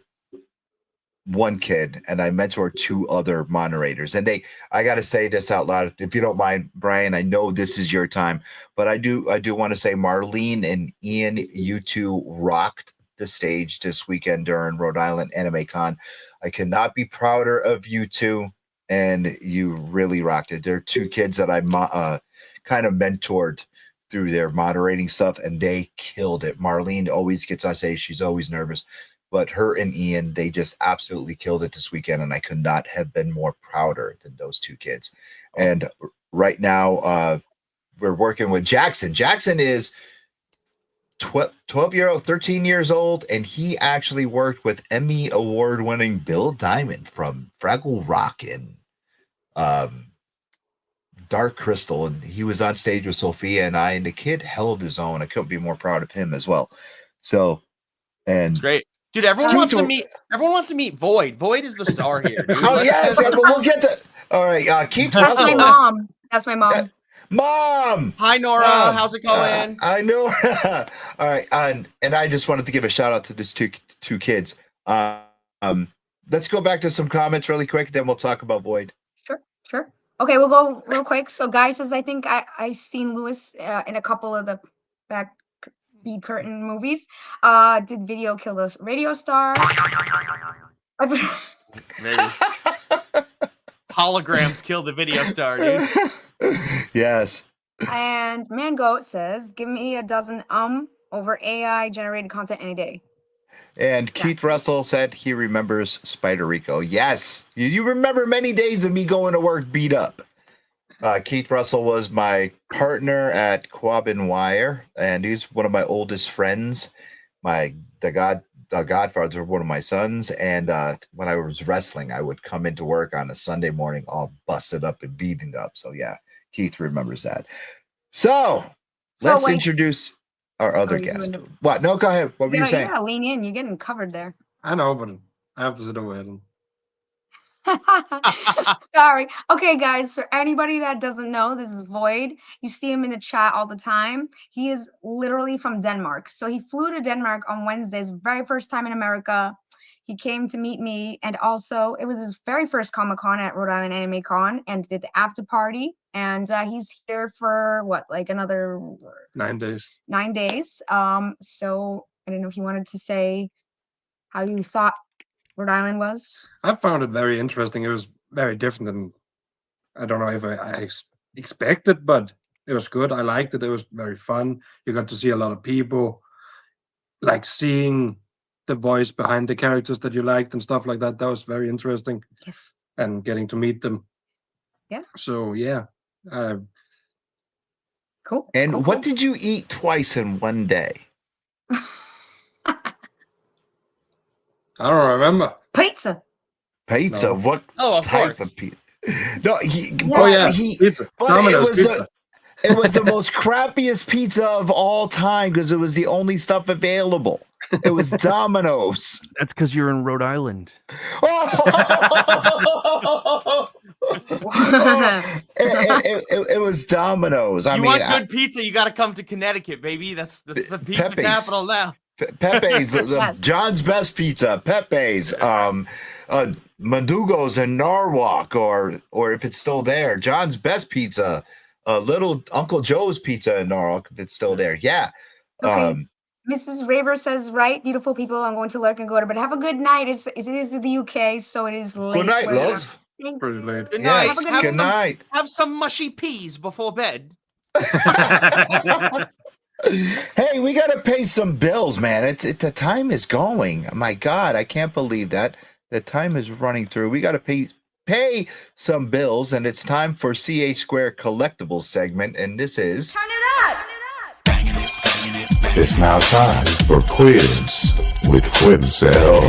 Speaker 4: one kid and I mentor two other moderators, and I got to say this out loud, if you don't mind, Brian. I know this is your time, but I do want to say, Marlene and Ian, you two rocked the stage this weekend during Rhode Island Anime Con. I cannot be prouder of you two, and you really rocked it. They're two kids that I kind of mentored through their moderating stuff, and they killed it. Marlene always gets on stage; she's always nervous. But her and Ian, they just absolutely killed it this weekend, and I could not have been more prouder than those two kids. And right now, we're working with Jackson. Jackson is 12-year-old, 13 years old, and he actually worked with Emmy award-winning Bill Diamond from Fraggle Rock and Dark Crystal, and he was on stage with Sophia and I, and the kid held his own. I couldn't be more proud of him as well. So, and
Speaker 7: It's great. Dude, everyone wants to meet Void. Void is the star here, dude.
Speaker 4: Oh, yes, but we'll get to. All right, Keith
Speaker 2: That's
Speaker 4: Russell.
Speaker 2: my mom. That's my mom.
Speaker 4: Mom.
Speaker 7: Hi, Nora.
Speaker 4: Mom.
Speaker 7: How's it going?
Speaker 4: I know. All right, and I just wanted to give a shout out to these two kids. Let's go back to some comments really quick, then we'll talk about Void.
Speaker 2: Sure. Okay, we'll go real quick. So, Guy says, I think I seen Lewis in a couple of the back B curtain movies. Did video kill the radio star?
Speaker 7: Maybe. Holograms kill the video star, dude.
Speaker 4: Yes.
Speaker 2: And Mangoat says, give me a dozen over AI generated content any day.
Speaker 4: And Keith Russell said he remembers Spider Rico. Yes, you remember many days of me going to work beat up. Keith Russell was my partner at Quab and Wire, and he's one of my oldest friends. The Godfathers were one of my sons, and when I was wrestling, I would come into work on a Sunday morning all busted up and beaten up. So yeah, Keith remembers that. So let's introduce our other guest. What? No, go ahead. What were you saying?
Speaker 2: You gotta lean in. You're getting covered there.
Speaker 5: I know, but I have to sit over here.
Speaker 2: Sorry. Okay, guys. For anybody that doesn't know, this is Void. You see him in the chat all the time. He is literally from Denmark. So he flew to Denmark on Wednesday's very first time in America. He came to meet me, and also it was his very first Comic-Con at Rhode Island Anime Con, and did the after party. And he's here for what, like another
Speaker 5: 9 days.
Speaker 2: 9 days. So I don't know if you wanted to say how you thought Rhode Island was.
Speaker 5: I found it very interesting. It was very different than, I don't know if I expected, but it was good. I liked it. It was very fun. You got to see a lot of people, like seeing the voice behind the characters that you liked and stuff like that. That was very interesting.
Speaker 2: Yes.
Speaker 5: And getting to meet them.
Speaker 2: Yeah.
Speaker 5: So yeah,
Speaker 2: Cool.
Speaker 4: And
Speaker 2: cool,
Speaker 4: what
Speaker 2: cool.
Speaker 4: did you eat twice in one day?
Speaker 5: I don't remember.
Speaker 2: Pizza.
Speaker 4: Pizza.
Speaker 5: No.
Speaker 4: What
Speaker 7: Oh, of
Speaker 4: type
Speaker 7: course.
Speaker 4: of pizza? No,
Speaker 5: Oh yeah, pizza.
Speaker 4: but
Speaker 5: Domino's pizza.
Speaker 4: it was the most crappiest pizza of all time because it was the only stuff available. It was Domino's.
Speaker 1: That's because you're in Rhode Island.
Speaker 4: It was Domino's. I
Speaker 7: You
Speaker 4: mean,
Speaker 7: want good pizza, you got to come to Connecticut, baby. That's the pizza
Speaker 4: Pepe's.
Speaker 7: capital now.
Speaker 4: Pepe's,
Speaker 2: Yes.
Speaker 4: John's Best Pizza, Pepe's, Mandugo's in Norwalk, or if it's still there, John's Best Pizza, Little Uncle Joe's Pizza in Norwalk, if it's still there. Yeah.
Speaker 2: Okay. Mrs. Raver says, right, beautiful people, I'm going to lurk and go to bed. Have a good night. It is the UK, so it is late.
Speaker 4: Good night,
Speaker 2: where we are.
Speaker 4: love.
Speaker 2: Thank
Speaker 5: Pretty
Speaker 2: you.
Speaker 5: late.
Speaker 7: Good
Speaker 4: Yes.
Speaker 7: night.
Speaker 2: Have a
Speaker 4: Good night.
Speaker 7: Have some mushy peas before bed.
Speaker 4: Hey, we got to pay some bills, man. The time is going. My God, I can't believe that. The time is running through. We got to pay some bills, and it's time for CH Square Collectibles segment, and this is...
Speaker 8: It's now time for Quiz with Quinzel.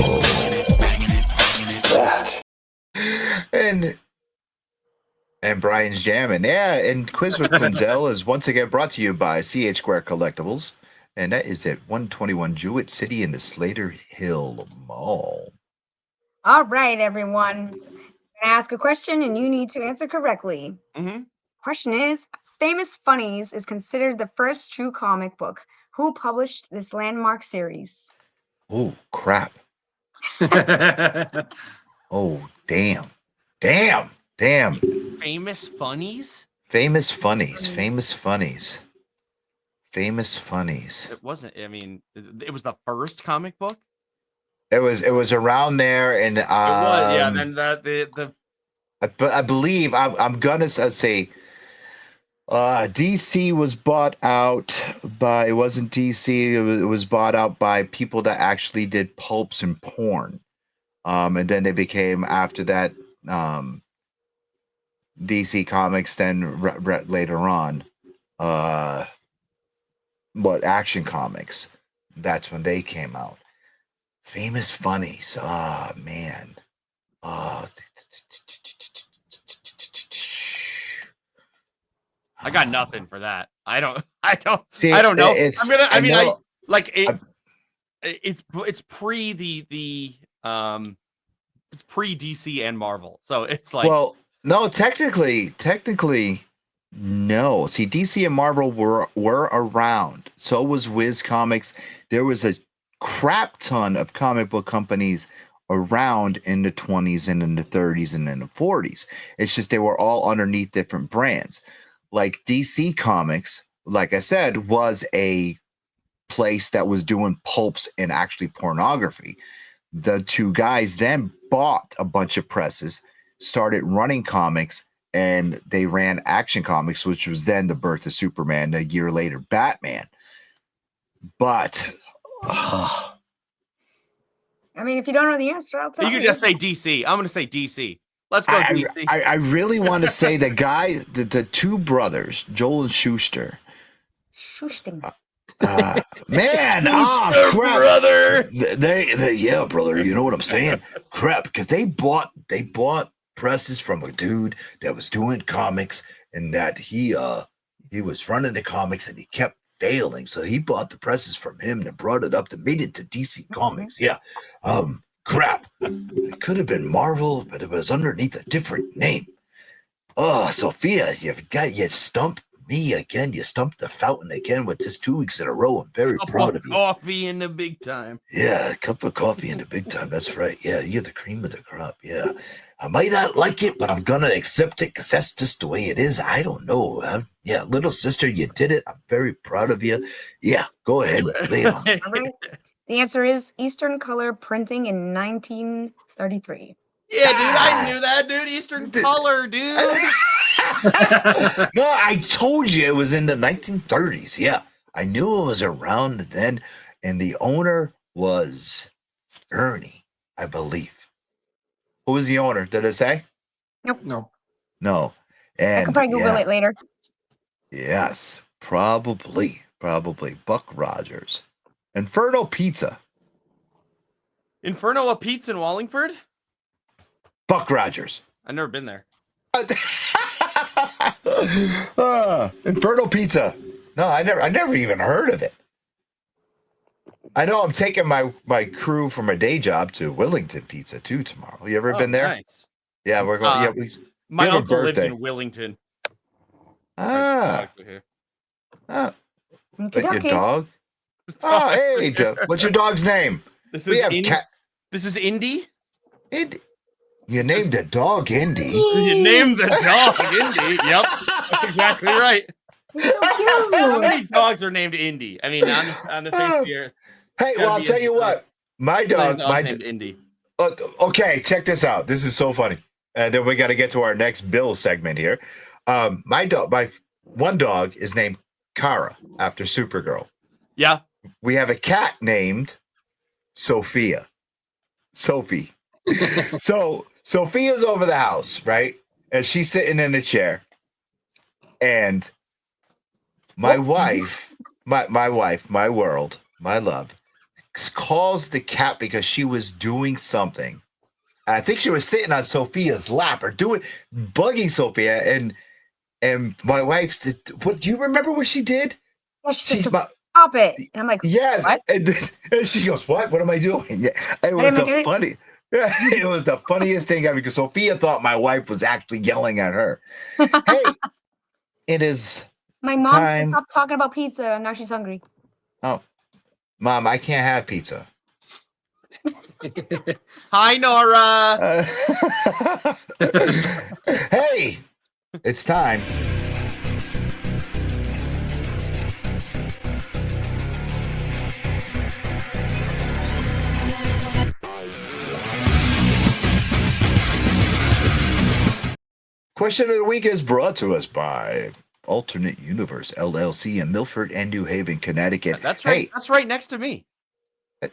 Speaker 4: And Brian's jamming. Yeah, and Quiz with Quinzel is once again brought to you by CH Square Collectibles, and that is at 121 Jewett City in the Slater Hill Mall.
Speaker 2: All right, everyone. I'm going to ask a question, and you need to answer correctly.
Speaker 7: Mm-hmm.
Speaker 2: Question is, Famous Funnies is considered the first true comic book. Who published this landmark series?
Speaker 4: Oh, crap. Oh, damn.
Speaker 7: Famous funnies?
Speaker 4: Famous funnies.
Speaker 7: It wasn't. I mean, it was the first comic book.
Speaker 4: It was around there, and
Speaker 7: It was. Yeah. Then
Speaker 4: I believe I'm gonna say DC was bought out by. It wasn't DC. It was bought out by people that actually did pulps and porn, and then they became after that DC Comics. Then later on, Action Comics. That's when they came out. Famous Funnies. Ah, man.
Speaker 7: I got nothing for that. I don't
Speaker 4: See,
Speaker 7: know.
Speaker 4: it's
Speaker 7: pre it's pre DC and Marvel. So it's like,
Speaker 4: well, no, technically no. See, DC and Marvel were around. So was Wiz Comics. There was a crap ton of comic book companies around in the 20s and in the 30s and in the 40s. It's just they were all underneath different brands. Like DC Comics, like I said, was a place that was doing pulps and actually pornography. The two guys then bought a bunch of presses, started running comics, and they ran Action Comics, which was then the birth of Superman, a year later Batman. But
Speaker 2: I mean, if you don't know the answer, I'll tell
Speaker 7: you
Speaker 2: you.
Speaker 7: can just say DC. I'm going to say DC. Let's go DC.
Speaker 4: I really want to say the guy, the two brothers, Joel and Schuster.
Speaker 2: Schuster.
Speaker 4: Man, crap.
Speaker 7: brother.
Speaker 4: They yeah, brother. You know what I'm saying? Crap, because they bought presses from a dude that was doing comics, and that he was running the comics, and he kept failing. So he bought the presses from him and brought it up to made it to DC Comics. Yeah. Crap. It could have been Marvel, but it was underneath a different name. Oh, Sophia, you stumped me again. You stumped the fountain again with this 2 weeks in a row. I'm very proud of you.
Speaker 7: Coffee in the big time.
Speaker 4: Yeah, a cup of coffee in the big time. That's right. Yeah, you're the cream of the crop. Yeah. I might not like it, but I'm going to accept it because that's just the way it is. I don't know. Yeah, little sister, you did it. I'm very proud of you. Yeah, go ahead. Lay it on.
Speaker 2: All right. The answer is Eastern Color Printing in 1933.
Speaker 7: Yeah, dude, I knew that, dude. Eastern Color, dude.
Speaker 4: No, I told you it was in the 1930s. Yeah, I knew it was around then, and the owner was Ernie, I believe. Who was the owner? Did it say?
Speaker 2: Nope.
Speaker 5: No.
Speaker 4: No.
Speaker 2: I
Speaker 4: And
Speaker 2: can probably Google it later.
Speaker 4: Yes, Probably Buck Rogers. Inferno Pizza.
Speaker 7: Inferno a Pizza in Wallingford?
Speaker 4: Buck Rogers.
Speaker 7: I've never been there.
Speaker 4: Inferno Pizza. No, I never even heard of it. I know I'm taking my crew from a day job to Wellington Pizza too tomorrow. You ever been there?
Speaker 7: Nice.
Speaker 4: Yeah, we're going.
Speaker 7: My
Speaker 4: have a
Speaker 7: uncle lives
Speaker 4: birthday.
Speaker 7: in Willington.
Speaker 4: Ah. But your
Speaker 2: Okey-dokey.
Speaker 4: dog? Oh, hey, what's your dog's name?
Speaker 7: This
Speaker 4: We
Speaker 7: is
Speaker 4: have
Speaker 7: This is Indy.
Speaker 4: Indy. You named a dog Indy.
Speaker 7: You named the dog Indy. Yep, that's exactly right.
Speaker 2: He's so
Speaker 7: How
Speaker 2: cute.
Speaker 7: many dogs are named Indy? I mean, on the face of the earth.
Speaker 4: Hey, well, I'll tell you what. My dog,
Speaker 7: named Indy.
Speaker 4: okay, check this out. This is so funny. And then we got to get to our next Bill segment here. My one dog is named Kara after Supergirl.
Speaker 7: Yeah.
Speaker 4: We have a cat named Sophie. So Sophia's over the house, right? And she's sitting in a chair. And my wife, my world, my love, calls the cat because she was doing something. And I think she was sitting on Sophia's lap or bugging Sophia. And my wife said, "What do you remember what she did?"
Speaker 2: Yeah, she said, stop it. And I'm like,
Speaker 4: yes.
Speaker 2: what?
Speaker 4: And she goes, "What? What am I doing?" It was it was the funniest thing ever because Sophia thought my wife was actually yelling at her. Hey, it is
Speaker 2: My mom
Speaker 4: time.
Speaker 2: stopped talking about pizza and now she's hungry.
Speaker 4: Oh, Mom, I can't have pizza.
Speaker 7: Hi, Nora.
Speaker 4: Hey, it's time. Question of the week is brought to us by Alternate Universe LLC in Milford and New Haven, Connecticut.
Speaker 7: That's right.
Speaker 4: Hey,
Speaker 7: That's right next to me.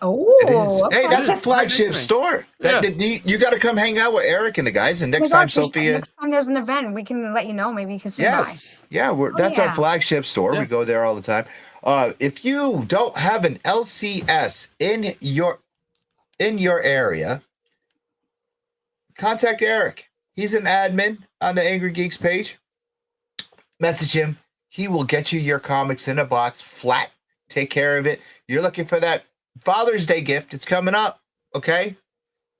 Speaker 2: Oh,
Speaker 4: it is.
Speaker 2: okay.
Speaker 4: Hey, that's a
Speaker 7: Right
Speaker 4: flagship
Speaker 7: next to me.
Speaker 4: store.
Speaker 7: Yeah.
Speaker 4: You got to come hang out with Eric and the guys. And
Speaker 2: Oh my
Speaker 4: next time,
Speaker 2: gosh,
Speaker 4: Sophia.
Speaker 2: Next time there's an event, we can let you know. Maybe you can swing
Speaker 4: Yes. Yeah, that's
Speaker 2: yeah.
Speaker 4: our flagship store.
Speaker 7: Yeah.
Speaker 4: We go there all the time. If you don't have an LCS in your area, contact Eric. He's an admin on the Angry Geeks page. Message him. He will get you your comics in a box, flat. Take care of it. You're looking for that Father's Day gift. It's coming up. Okay?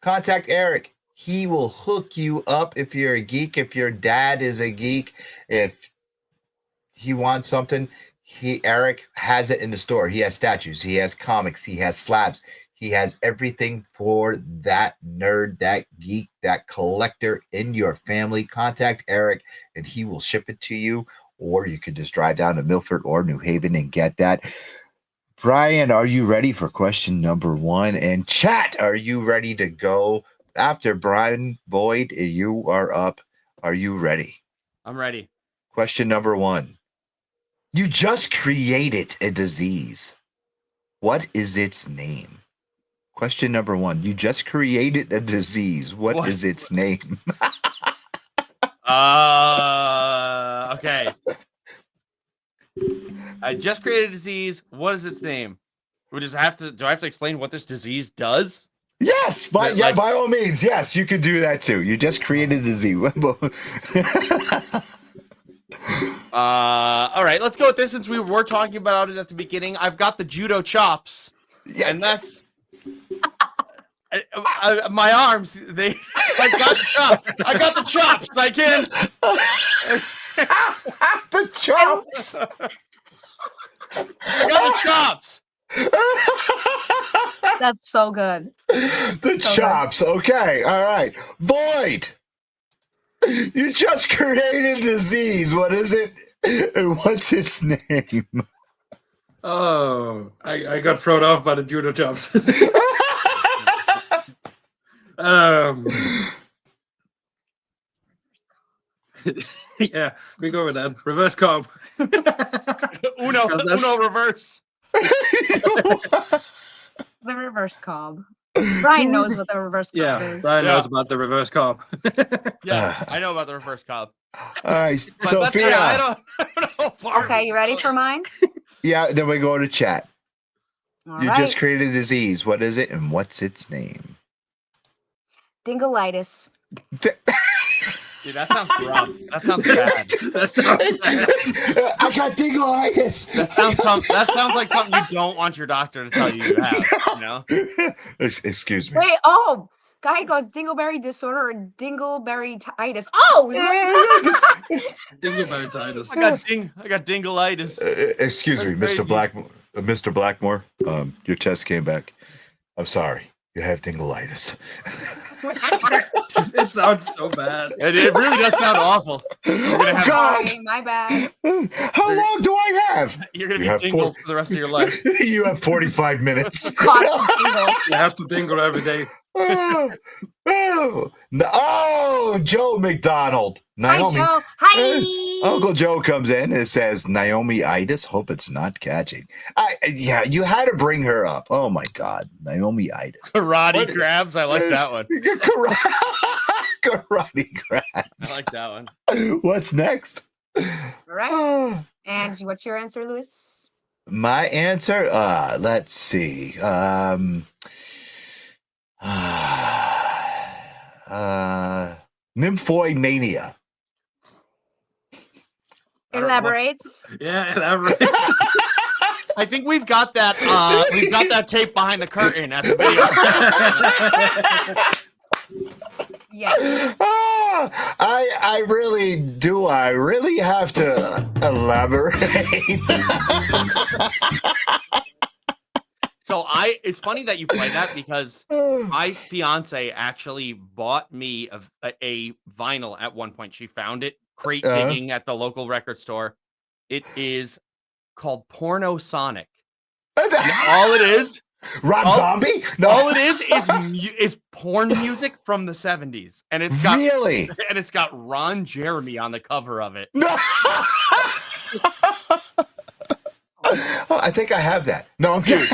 Speaker 4: Contact Eric. He will hook you up if you're a geek, if your dad is a geek, if he wants something. Eric has it in the store. He has statues. He has comics. He has slabs. He has everything for that nerd, that geek, that collector in your family. Contact Eric and he will ship it to you. Or you could just drive down to Milford or New Haven and get that. Brian, are you ready for question number 1? And chat, are you ready to go? After Brian Boyd, you are up. Are you ready?
Speaker 7: I'm ready.
Speaker 4: Question number 1. You just created a disease. What is its name? Question number 1. You just created a disease. What is its name?
Speaker 7: Okay. I just created a disease. What is its name? Do I have to explain what this disease does?
Speaker 4: Yes, by all means. Yes, you could do that too. You just created a disease.
Speaker 7: All right, let's go with this since we were talking about it at the beginning. I've got the judo chops, and that's my arms. I got the chops. I got the chops. I can.
Speaker 4: The chops.
Speaker 7: I got the chops.
Speaker 2: That's so good.
Speaker 4: The chops. Okay. All right. Void. You just created a disease. What is it? And what's its name?
Speaker 5: Oh, I got thrown off by the judo chops. Yeah, we go with that. Reverse comp.
Speaker 7: Uno reverse.
Speaker 2: The reverse cob. Brian knows what the reverse
Speaker 5: Yeah,
Speaker 2: cop is.
Speaker 5: Brian
Speaker 7: Yeah.
Speaker 5: knows about the reverse cop.
Speaker 7: Yeah, I know about the reverse cop.
Speaker 4: All right,
Speaker 7: But
Speaker 4: Sophia.
Speaker 7: I don't know. Far
Speaker 2: Okay, you ready for mine?
Speaker 4: Yeah, then we go to chat.
Speaker 2: All
Speaker 4: You
Speaker 2: right.
Speaker 4: just created a disease. What is it and what's its name?
Speaker 2: Dingleitis.
Speaker 7: Dude, that sounds rough. That sounds bad.
Speaker 5: That sounds bad.
Speaker 4: I got dingleitis.
Speaker 7: That sounds like something you don't want your doctor to tell you have. You know?
Speaker 4: Excuse me.
Speaker 2: Wait, oh, guy goes dingleberry disorder or dingleberry-itis. Oh,
Speaker 5: Dingleberry-titis.
Speaker 7: I got dingleitis.
Speaker 4: Excuse me,
Speaker 7: That's
Speaker 4: Mr.
Speaker 7: crazy.
Speaker 4: Mr. Blackmore. Your test came back. I'm sorry. You have dingleitis.
Speaker 5: It sounds so bad.
Speaker 7: It really does sound awful. You're gonna have,
Speaker 4: God.
Speaker 2: sorry, my bad.
Speaker 4: How long do I have?
Speaker 7: you're gonna
Speaker 4: You
Speaker 7: be
Speaker 4: have
Speaker 7: dingled for the rest of your life.
Speaker 4: You have 45 minutes.
Speaker 2: Constant dingle.
Speaker 5: You have to dingle every day.
Speaker 4: Oh, Joe McDonald. Naomi.
Speaker 2: Hi, Joe. Hi.
Speaker 4: Uncle Joe comes in and says, Naomi-itis. Hope it's not catching. Yeah, you had to bring her up. Oh my God. Naomi-itis.
Speaker 7: Karate
Speaker 4: What-
Speaker 7: grabs. I like that one.
Speaker 4: Karate grabs.
Speaker 7: I like that one.
Speaker 4: What's next?
Speaker 2: All right.
Speaker 4: Oh.
Speaker 2: And what's your answer, Louis?
Speaker 4: My answer, let's see. Nymphomania.
Speaker 2: Elaborates.
Speaker 5: Yeah, elaborate.
Speaker 7: I think we've got that. We've got that tape behind the curtain at the video.
Speaker 2: Yes.
Speaker 4: I really do. I really have to elaborate.
Speaker 7: So it's funny that you play that because my fiance actually bought me a vinyl at one point. She found it crate digging at the local record store. It is called Porno Sonic. And all it is,
Speaker 4: Rob Zombie? No.
Speaker 7: all it is porn music from the 70s, and it's got
Speaker 4: Really?
Speaker 7: and it's got Ron Jeremy on the cover of it.
Speaker 4: No. Oh, I think I have that. No, I'm kidding.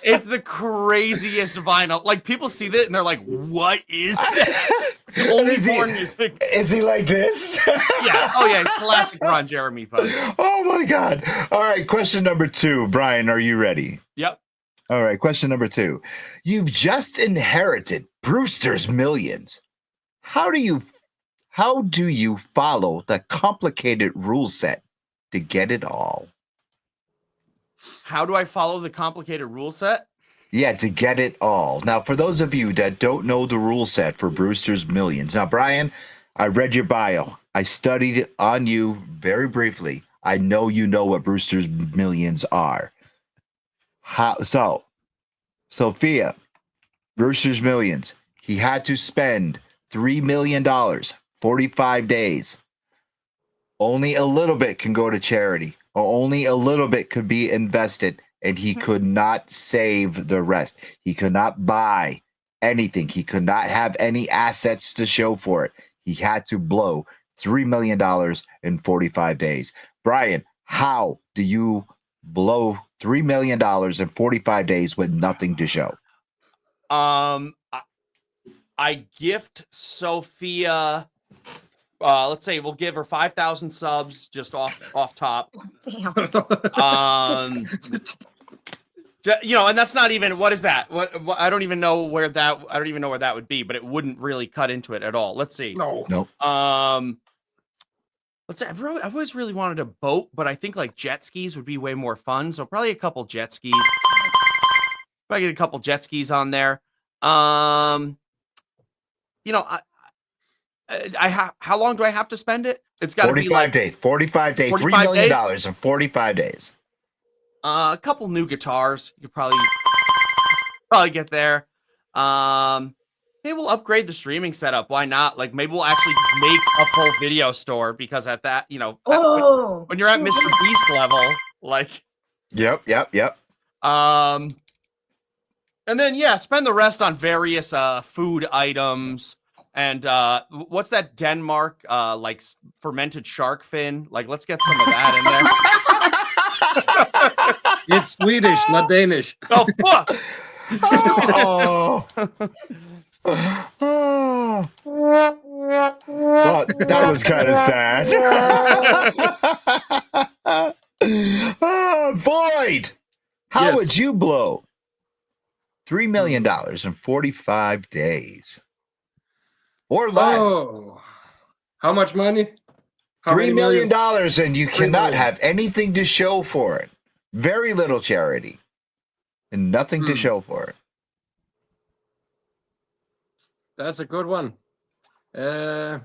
Speaker 7: It's the craziest vinyl. Like people see that and they're like, "What is that?" It's only
Speaker 4: Is he-
Speaker 7: porn music.
Speaker 4: Is he like this?
Speaker 7: Yeah. Oh yeah. Classic Ron Jeremy pose.
Speaker 4: Oh my God. All right. Question number 2. Brian, are you ready?
Speaker 7: Yep.
Speaker 4: All right. Question number 2. You've just inherited Brewster's Millions. How do you follow the complicated rule set to get it all?
Speaker 7: How do I follow the complicated rule set?
Speaker 4: Yeah, to get it all. Now, for those of you that don't know the rule set for Brewster's Millions. Now, Brian, I read your bio. I studied on you very briefly. I know you know what Brewster's Millions are. So, Sophia, Brewster's Millions, he had to spend $3 million, 45 days. Only a little bit can go to charity, or only a little bit could be invested, and he could not save the rest. He could not buy anything. He could not have any assets to show for it. He had to blow $3 million in 45 days. Brian, how do you blow $3 million in 45 days with nothing to show?
Speaker 7: I gift Sophia. Let's say we'll give her 5,000 subs just off top.
Speaker 2: Damn.
Speaker 7: And that's not even, what is that? What I don't even know where that would be, but it wouldn't really cut into it at all. Let's see.
Speaker 5: No.
Speaker 4: Nope.
Speaker 7: Let's say I've always really wanted a boat, but I think like jet skis would be way more fun. So probably a couple jet skis. Probably get a couple jet skis on there. How long do I have to spend it? It's got to be
Speaker 4: 45
Speaker 7: like
Speaker 4: days. 45 days. $3
Speaker 7: 45
Speaker 4: million
Speaker 7: days?
Speaker 4: in 45 days.
Speaker 7: A couple new guitars. You could probably get there. Maybe we'll upgrade the streaming setup. Why not? Like maybe we'll actually make a full video store because at that, when you're at Mr. Beast level, like.
Speaker 4: Yep.
Speaker 7: And then spend the rest on various food items. And what's that Denmark like fermented shark fin? Like let's get some of that in there.
Speaker 5: It's Swedish, not Danish.
Speaker 7: Oh fuck!
Speaker 4: Oh. Oh. Well, that was kind of sad. Void, how
Speaker 5: Yes.
Speaker 4: would you blow $3 million in 45 days or less?
Speaker 5: Oh, how much money? How many
Speaker 4: $3 million
Speaker 5: million?
Speaker 4: and you
Speaker 5: 3
Speaker 4: cannot
Speaker 5: million.
Speaker 4: have anything to show for it. Very little charity and nothing to show for it.
Speaker 5: That's a good one. I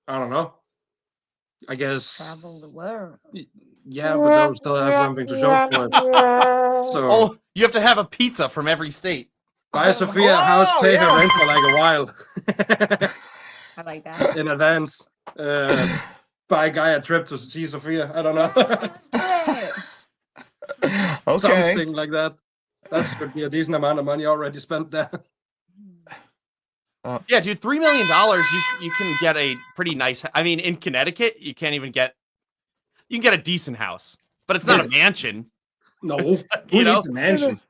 Speaker 5: don't know. I guess.
Speaker 2: Travel the world.
Speaker 5: Yeah, but they'll still have something to show for it. So
Speaker 7: Oh, you have to have a pizza from every state.
Speaker 5: buy Sophia a house, pay her rent for like a while
Speaker 2: I like that.
Speaker 5: in advance. Buy a guy a trip to see Sophia. I don't know.
Speaker 2: Let's do it.
Speaker 4: Okay.
Speaker 5: Something like that. That should be a decent amount of money already spent there.
Speaker 7: Yeah, dude, $3 million, you can get a pretty nice. I mean, in Connecticut, you can get a decent house, but it's not a mansion.
Speaker 5: No,
Speaker 7: You
Speaker 5: who
Speaker 7: know?
Speaker 5: needs a mansion?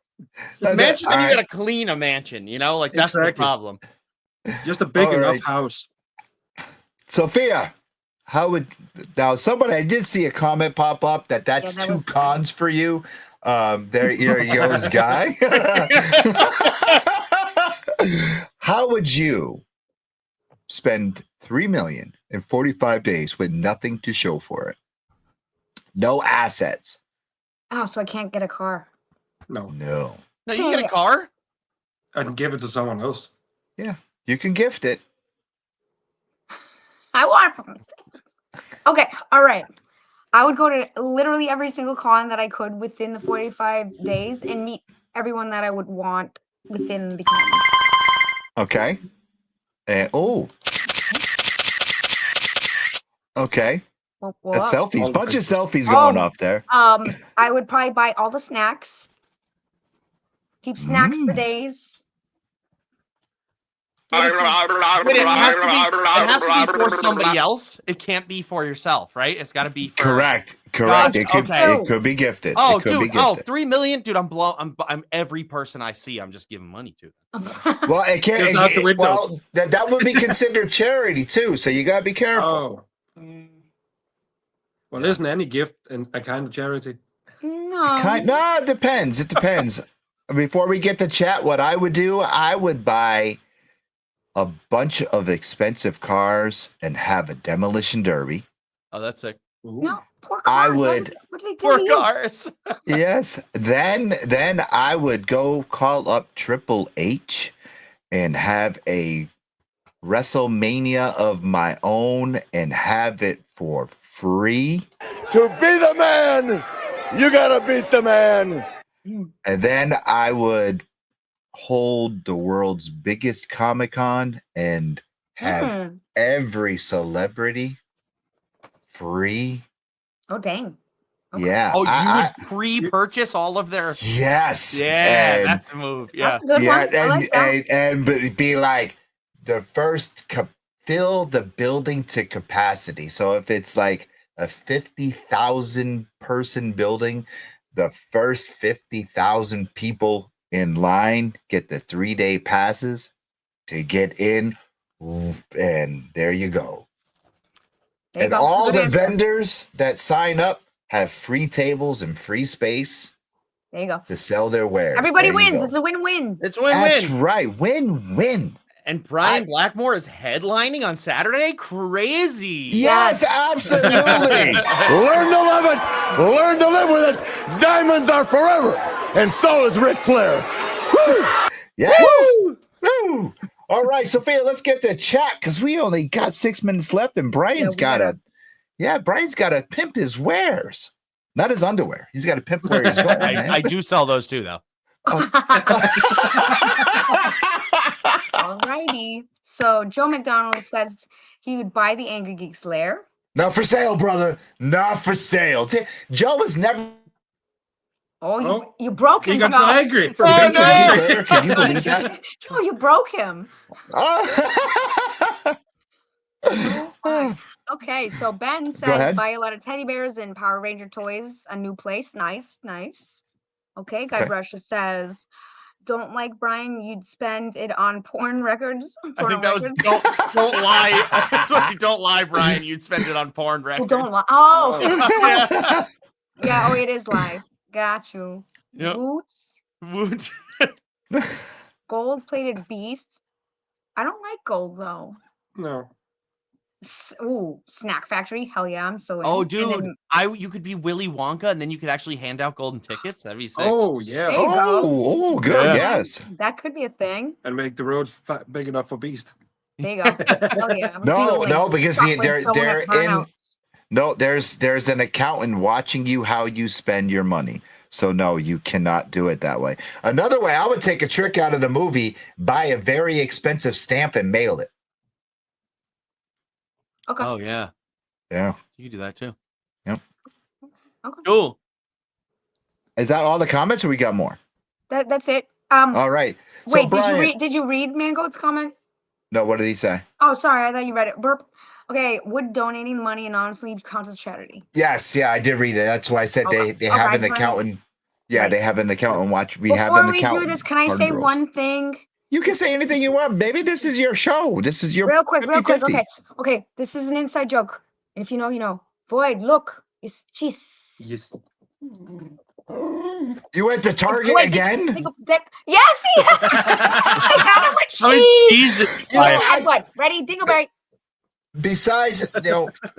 Speaker 7: Mansion, then you
Speaker 4: Alright.
Speaker 7: gotta clean a mansion. You know, like that's the
Speaker 5: Exactly.
Speaker 7: problem.
Speaker 5: Just a big
Speaker 4: All
Speaker 5: enough
Speaker 4: right.
Speaker 5: house.
Speaker 4: Sophia, how would now somebody I did see a comment pop up that's
Speaker 2: that
Speaker 4: two
Speaker 2: was-
Speaker 4: cons for you. There you're yours guy. How would you spend 3 million in 45 days with nothing to show for it? No assets.
Speaker 2: Oh, so I can't get a car.
Speaker 5: No,
Speaker 4: No.
Speaker 7: No, you can get a car.
Speaker 5: I can give it to someone else.
Speaker 4: You can gift it.
Speaker 2: I want. Okay, all right. I would go to literally every single con that I could within the 45 days and meet everyone that I would want within the con.
Speaker 4: Okay. Oh. Okay.
Speaker 2: Well,
Speaker 4: That's
Speaker 2: well,
Speaker 4: selfies.
Speaker 5: All
Speaker 4: Bunch of
Speaker 5: pictures.
Speaker 4: selfies going up there.
Speaker 2: I would probably buy all the snacks. Keep snacks for
Speaker 4: Mm.
Speaker 2: days.
Speaker 7: Wait, it has to be for somebody else. It can't be for yourself, right? It's got to be for.
Speaker 4: Correct.
Speaker 7: Gotcha,
Speaker 4: It could
Speaker 7: okay.
Speaker 4: it could be gifted.
Speaker 7: Oh,
Speaker 4: it could be
Speaker 7: dude! Oh,
Speaker 4: gifted.
Speaker 7: 3 million, dude! I'm every person I see. I'm just giving money to.
Speaker 4: Well, it can't.
Speaker 5: Just out the window.
Speaker 4: Well, that would be considered charity too. So you gotta be careful.
Speaker 5: Oh, well, isn't any gift a kind of charity?
Speaker 2: No.
Speaker 4: No, it depends. It depends. Before we get to chat, what I would do, I would buy a bunch of expensive cars and have a demolition derby.
Speaker 7: Oh, that's sick.
Speaker 2: No, poor
Speaker 4: I
Speaker 2: cars.
Speaker 4: would-
Speaker 2: What did they do
Speaker 7: Poor
Speaker 2: to you?
Speaker 7: cars.
Speaker 4: Yes. Then I would go call up Triple H and have a WrestleMania of my own and have it for free.
Speaker 1: To be the man, you gotta beat the man.
Speaker 4: And then I would hold the world's biggest Comic-Con and have
Speaker 2: Mm.
Speaker 4: every celebrity free.
Speaker 2: Oh, dang. Okay.
Speaker 4: Yeah.
Speaker 7: Oh, you
Speaker 4: I-
Speaker 7: would pre-purchase all of their.
Speaker 4: yes.
Speaker 7: Yeah,
Speaker 4: And-
Speaker 7: that's the move. Yeah.
Speaker 2: That's a good
Speaker 4: yeah,
Speaker 2: one. I like that.
Speaker 4: and but be like the first fill the building to capacity. So if it's like a 50,000 person building, the first 50,000 people in line get the 3-day passes to get in, and there you go.
Speaker 2: There you
Speaker 4: And
Speaker 2: go.
Speaker 4: all
Speaker 2: Good
Speaker 4: the
Speaker 2: answer.
Speaker 4: vendors that sign up have free tables and free space
Speaker 2: There you go.
Speaker 4: to sell their wares.
Speaker 2: Everybody
Speaker 4: There you
Speaker 2: wins.
Speaker 4: go.
Speaker 2: It's a win-win.
Speaker 7: It's win-win.
Speaker 4: That's right. Win-win.
Speaker 7: And Brian Blackmore is headlining on Saturday. Crazy.
Speaker 4: Yes, absolutely.
Speaker 1: Learn to love it. Learn to live with it. Diamonds are forever. And so is Ric Flair. Woo!
Speaker 4: Yes. Woo! All right, Sophia, let's get to chat because we only got 6 minutes left, and Brian's Brian's got to pimp his wares, not his underwear. He's got to pimp where he's going. man.
Speaker 7: I do sell those too, though.
Speaker 2: Alrighty. So Joe McDonald says he would buy the Angry Geeks lair.
Speaker 4: Not for sale, brother. Not for sale. Joe was never.
Speaker 2: Oh, you broke him.
Speaker 5: He got
Speaker 2: Joe.
Speaker 5: so angry.
Speaker 7: Oh, no!
Speaker 4: Later. Can you believe that?
Speaker 2: Joe, you broke him.
Speaker 4: Oh.
Speaker 2: Okay, so Ben
Speaker 4: Go
Speaker 2: says
Speaker 4: ahead.
Speaker 2: buy a lot of teddy bears and Power Ranger toys, a new place. Nice, nice. Okay, Guy
Speaker 4: Okay.
Speaker 2: Brusha says don't like Brian, you'd spend it on porn records.
Speaker 7: I think
Speaker 2: Porn
Speaker 7: that was
Speaker 2: records.
Speaker 7: don't lie. Don't lie, Brian. You'd spend it on porn
Speaker 2: Oh,
Speaker 7: records.
Speaker 2: don't lie. Oh,
Speaker 7: Yeah.
Speaker 2: yeah. Oh, it is live. Got you.
Speaker 7: Yep.
Speaker 2: Boots,
Speaker 7: Woot.
Speaker 2: gold-plated beasts. I don't like gold though.
Speaker 5: No.
Speaker 2: Ooh, Snack Factory. Hell yeah, I'm so in.
Speaker 7: Oh,
Speaker 2: And
Speaker 7: dude,
Speaker 2: then-
Speaker 7: you could be Willy Wonka, and then you could actually hand out golden tickets. That'd be sick.
Speaker 5: Oh, yeah.
Speaker 2: There you go.
Speaker 4: Oh, good.
Speaker 7: Yeah.
Speaker 4: Yes.
Speaker 2: That could be a thing.
Speaker 5: And make the road big enough for Beast.
Speaker 2: There you go. Hell yeah. I'm
Speaker 4: No,
Speaker 2: stealing
Speaker 4: no, because
Speaker 2: chocolate
Speaker 4: they're
Speaker 2: filling up
Speaker 4: in.
Speaker 2: burnout.
Speaker 4: No, there's an accountant watching you how you spend your money. So no, you cannot do it that way. Another way, I would take a trick out of the movie, buy a very expensive stamp and mail it.
Speaker 2: Okay.
Speaker 7: Oh yeah,
Speaker 4: Yeah.
Speaker 7: you could do that too.
Speaker 4: Yep.
Speaker 2: Okay.
Speaker 7: Cool.
Speaker 4: Is that all the comments or we got more?
Speaker 2: That's it.
Speaker 4: All right. So
Speaker 2: Wait,
Speaker 4: Brian,
Speaker 2: did you read Mangoat's comment?
Speaker 4: No, what did he say?
Speaker 2: Oh, sorry, I thought you read it. Burp. Okay, would donating the money anonymously count as charity?
Speaker 4: Yes, yeah, I did read it. That's why I said
Speaker 2: Okay.
Speaker 4: they
Speaker 2: Okay,
Speaker 4: have
Speaker 2: I
Speaker 4: an
Speaker 2: just wanted-
Speaker 4: accountant. Yeah,
Speaker 2: Right.
Speaker 4: they have an accountant watch. We have
Speaker 2: Before
Speaker 4: an
Speaker 2: we
Speaker 4: accountant.
Speaker 2: do this, can I
Speaker 4: Pardon
Speaker 2: say
Speaker 4: rules.
Speaker 2: one thing?
Speaker 4: You can say anything you want, baby. This is your show. This is your
Speaker 2: Real quick.
Speaker 4: 50-50.
Speaker 2: Okay. Okay, this is an inside joke. If you know, you know. Void, look. It's cheese.
Speaker 5: Yes.
Speaker 4: You went to Target
Speaker 2: Wait,
Speaker 4: again?
Speaker 2: Yes, he I got him with
Speaker 7: I mean,
Speaker 2: cheese.
Speaker 7: Jesus.
Speaker 4: You know,
Speaker 2: Yes, what? Ready? Dingleberry.
Speaker 4: Besides,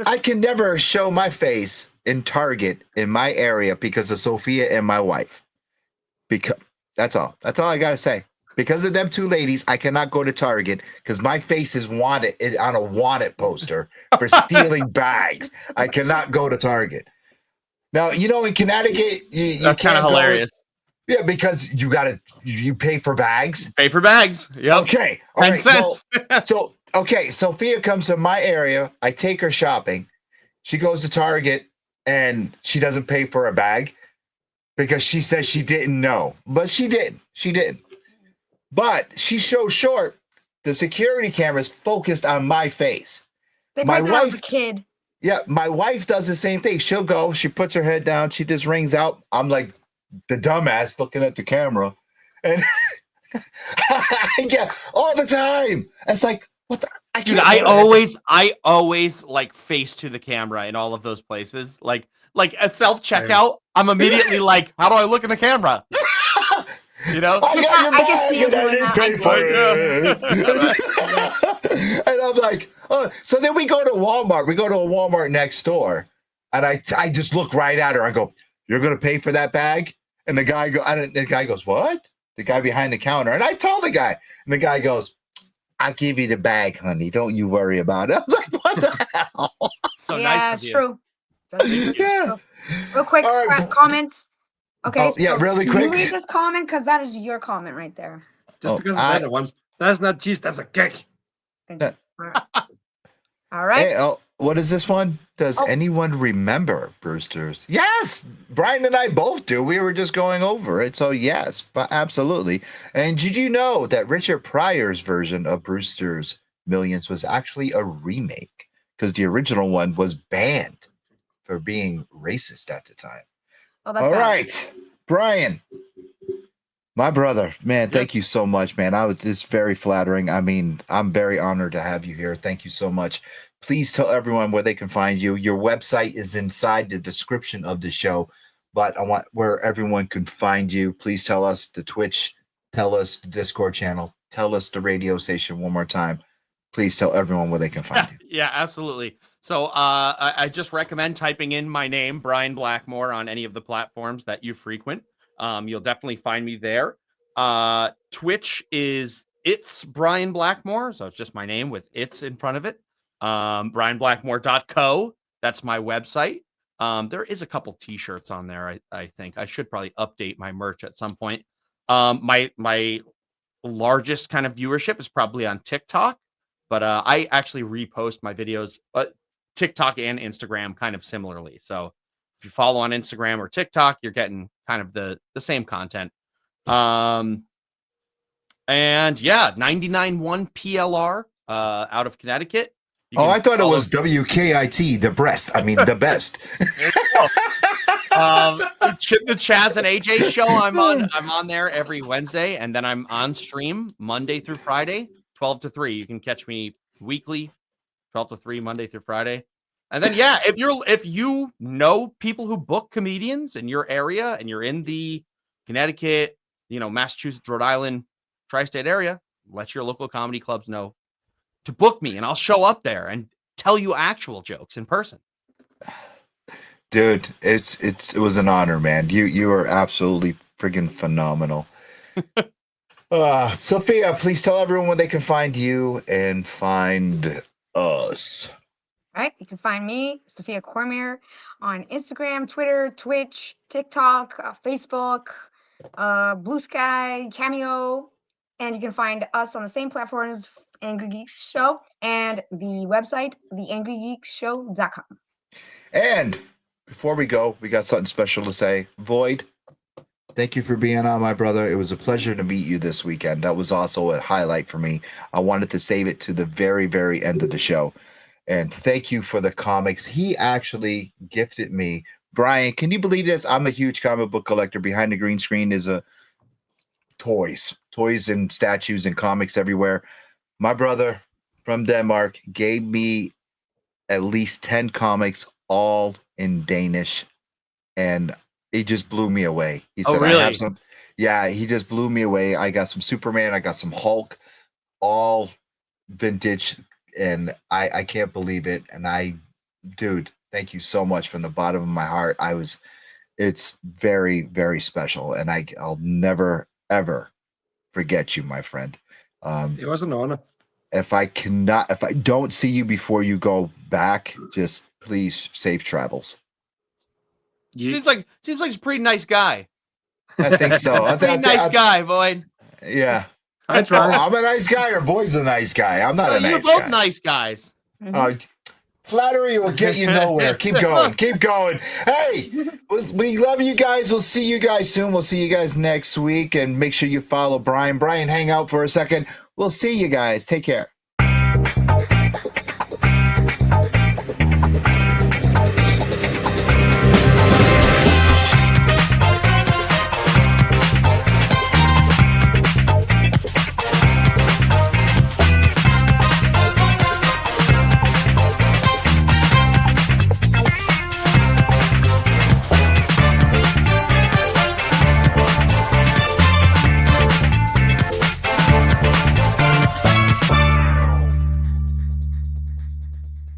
Speaker 4: I can never show my face in Target in my area because of Sophia and my wife. Because that's all. That's all I gotta say. Because of them two ladies, I cannot go to Target because my face is wanted on a wanted poster for stealing bags. I cannot go to Target. Now, in Connecticut, you
Speaker 7: That's kind
Speaker 4: can't
Speaker 7: of
Speaker 4: go-
Speaker 7: hilarious.
Speaker 4: Yeah, because you pay for bags.
Speaker 7: Paper bags. Yep.
Speaker 4: Okay. All
Speaker 7: 10
Speaker 4: right.
Speaker 7: cents.
Speaker 4: So, okay. Sophia comes to my area. I take her shopping. She goes to Target and she doesn't pay for a bag because she says she didn't know, but she did. She did. But she's so short. The security cameras focused on my face.
Speaker 2: They
Speaker 4: My
Speaker 2: my wife, I was a
Speaker 4: wife-
Speaker 2: kid.
Speaker 4: Yeah, my wife does the same thing. She'll go, she puts her head down, she just rings out. I'm like the dumbass looking at the camera. And yeah, all the time. It's like, what the
Speaker 7: Dude,
Speaker 4: can't
Speaker 7: I
Speaker 4: do it.
Speaker 7: always like face to the camera in all of those places. Like a self checkout, I'm immediately like, how do I look in the camera? You know?
Speaker 4: I got your
Speaker 2: I can
Speaker 4: bag
Speaker 2: see you
Speaker 4: and I
Speaker 2: doing
Speaker 4: didn't
Speaker 2: that.
Speaker 4: pay for it. And I'm like, oh. So then we go to Walmart. We go to a Walmart next door. And I just look right at her. I go, you're going to pay for that bag? And the guy goes, what? The guy behind the counter. And I told the guy. And the guy goes, I'll give you the bag, honey. Don't you worry about it. I was like, what the hell?
Speaker 7: So
Speaker 2: Yeah,
Speaker 7: nice of
Speaker 2: it's
Speaker 7: you.
Speaker 2: true. That's true.
Speaker 4: Yeah.
Speaker 2: Real quick,
Speaker 4: All right.
Speaker 2: comments. Okay.
Speaker 4: Oh, yeah, really quick.
Speaker 2: You read this comment because that is your comment right there.
Speaker 5: Just
Speaker 4: Oh,
Speaker 5: because
Speaker 4: I-
Speaker 5: it's other ones. That's not cheese, that's a cake.
Speaker 2: Thank you. All right.
Speaker 4: Hey, what is this one? Does
Speaker 2: Oh.
Speaker 4: anyone remember Brewster's? Yes, Brian and I both do. We were just going over it. So yes, but absolutely. And did you know that Richard Pryor's version of Brewster's Millions was actually a remake? Because the original one was banned for being racist at the time.
Speaker 2: Oh, that's
Speaker 4: All
Speaker 2: bad.
Speaker 4: right, Brian, my brother, man, thank you so much, man. It's very flattering. I mean, I'm very honored to have you here. Thank you so much. Please tell everyone where they can find you. Your website is inside the description of the show, but I want where everyone can find you. Please tell us the Twitch, tell us the Discord channel, tell us the radio station one more time. Please tell everyone where they can find you.
Speaker 7: Yeah, absolutely. So I just recommend typing in my name, Brian Blackmore, on any of the platforms that you frequent. You'll definitely find me there. Twitch is It's Brian Blackmore. So it's just my name with It's in front of it. BrianBlackmore.co. That's my website. There is a couple t-shirts on there. I think I should probably update my merch at some point. My largest kind of viewership is probably on TikTok, but I actually repost my videos, TikTok and Instagram kind of similarly. So if you follow on Instagram or TikTok, you're getting kind of the same content. And yeah, 99.1 PLR out of Connecticut. You
Speaker 4: Oh,
Speaker 7: can
Speaker 4: I thought it
Speaker 7: follow-
Speaker 4: was WKIT, the breast. I mean, the best.
Speaker 7: The Chaz and AJ show. I'm on there every Wednesday, and then I'm on stream Monday through Friday, 12 to 3. You can catch me weekly, 12 to 3, Monday through Friday. And then if you know people who book comedians in your area and you're in the Connecticut, Massachusetts, Rhode Island, tri-state area, let your local comedy clubs know to book me, and I'll show up there and tell you actual jokes in person.
Speaker 4: Dude, it was an honor, man. You are absolutely friggin' phenomenal. Sophia, please tell everyone where they can find you and find us.
Speaker 2: All right, you can find me, Sophia Cormier, on Instagram, Twitter, Twitch, TikTok, Facebook, Blue Sky, Cameo, and you can find us on the same platforms, Angry Geeks Show, and the website, theangrygeekshow.com.
Speaker 4: And before we go, we got something special to say. Void, thank you for being on, my brother. It was a pleasure to meet you this weekend. That was also a highlight for me. I wanted to save it to the very, very end of the show. And thank you for the comics. He actually gifted me. Brian, can you believe this? I'm a huge comic book collector. Behind the green screen is toys and statues and comics everywhere. My brother from Denmark gave me at least 10 comics, all in Danish, and it just blew me away. He said,
Speaker 7: really?
Speaker 4: I have some. Yeah, he just blew me away. I got some Superman, I got some Hulk, all vintage, and I can't believe it. And dude, thank you so much from the bottom of my heart. It's very, very special, and I'll never, ever forget you, my friend.
Speaker 5: It was an honor.
Speaker 4: If I don't see you before you go back, just please safe travels.
Speaker 7: Seems like he's a pretty nice guy.
Speaker 4: I think so.
Speaker 7: Pretty nice guy, Void.
Speaker 4: Yeah.
Speaker 5: I try.
Speaker 4: I'm a nice guy, or Void's a nice guy. I'm not a nice guy.
Speaker 7: You're both nice guys.
Speaker 4: Flattery will get you nowhere. Keep going. Keep going. Hey, we love you guys. We'll see you guys soon. We'll see you guys next week. And make sure you follow Brian. Brian, hang out for a second. We'll see you guys. Take care.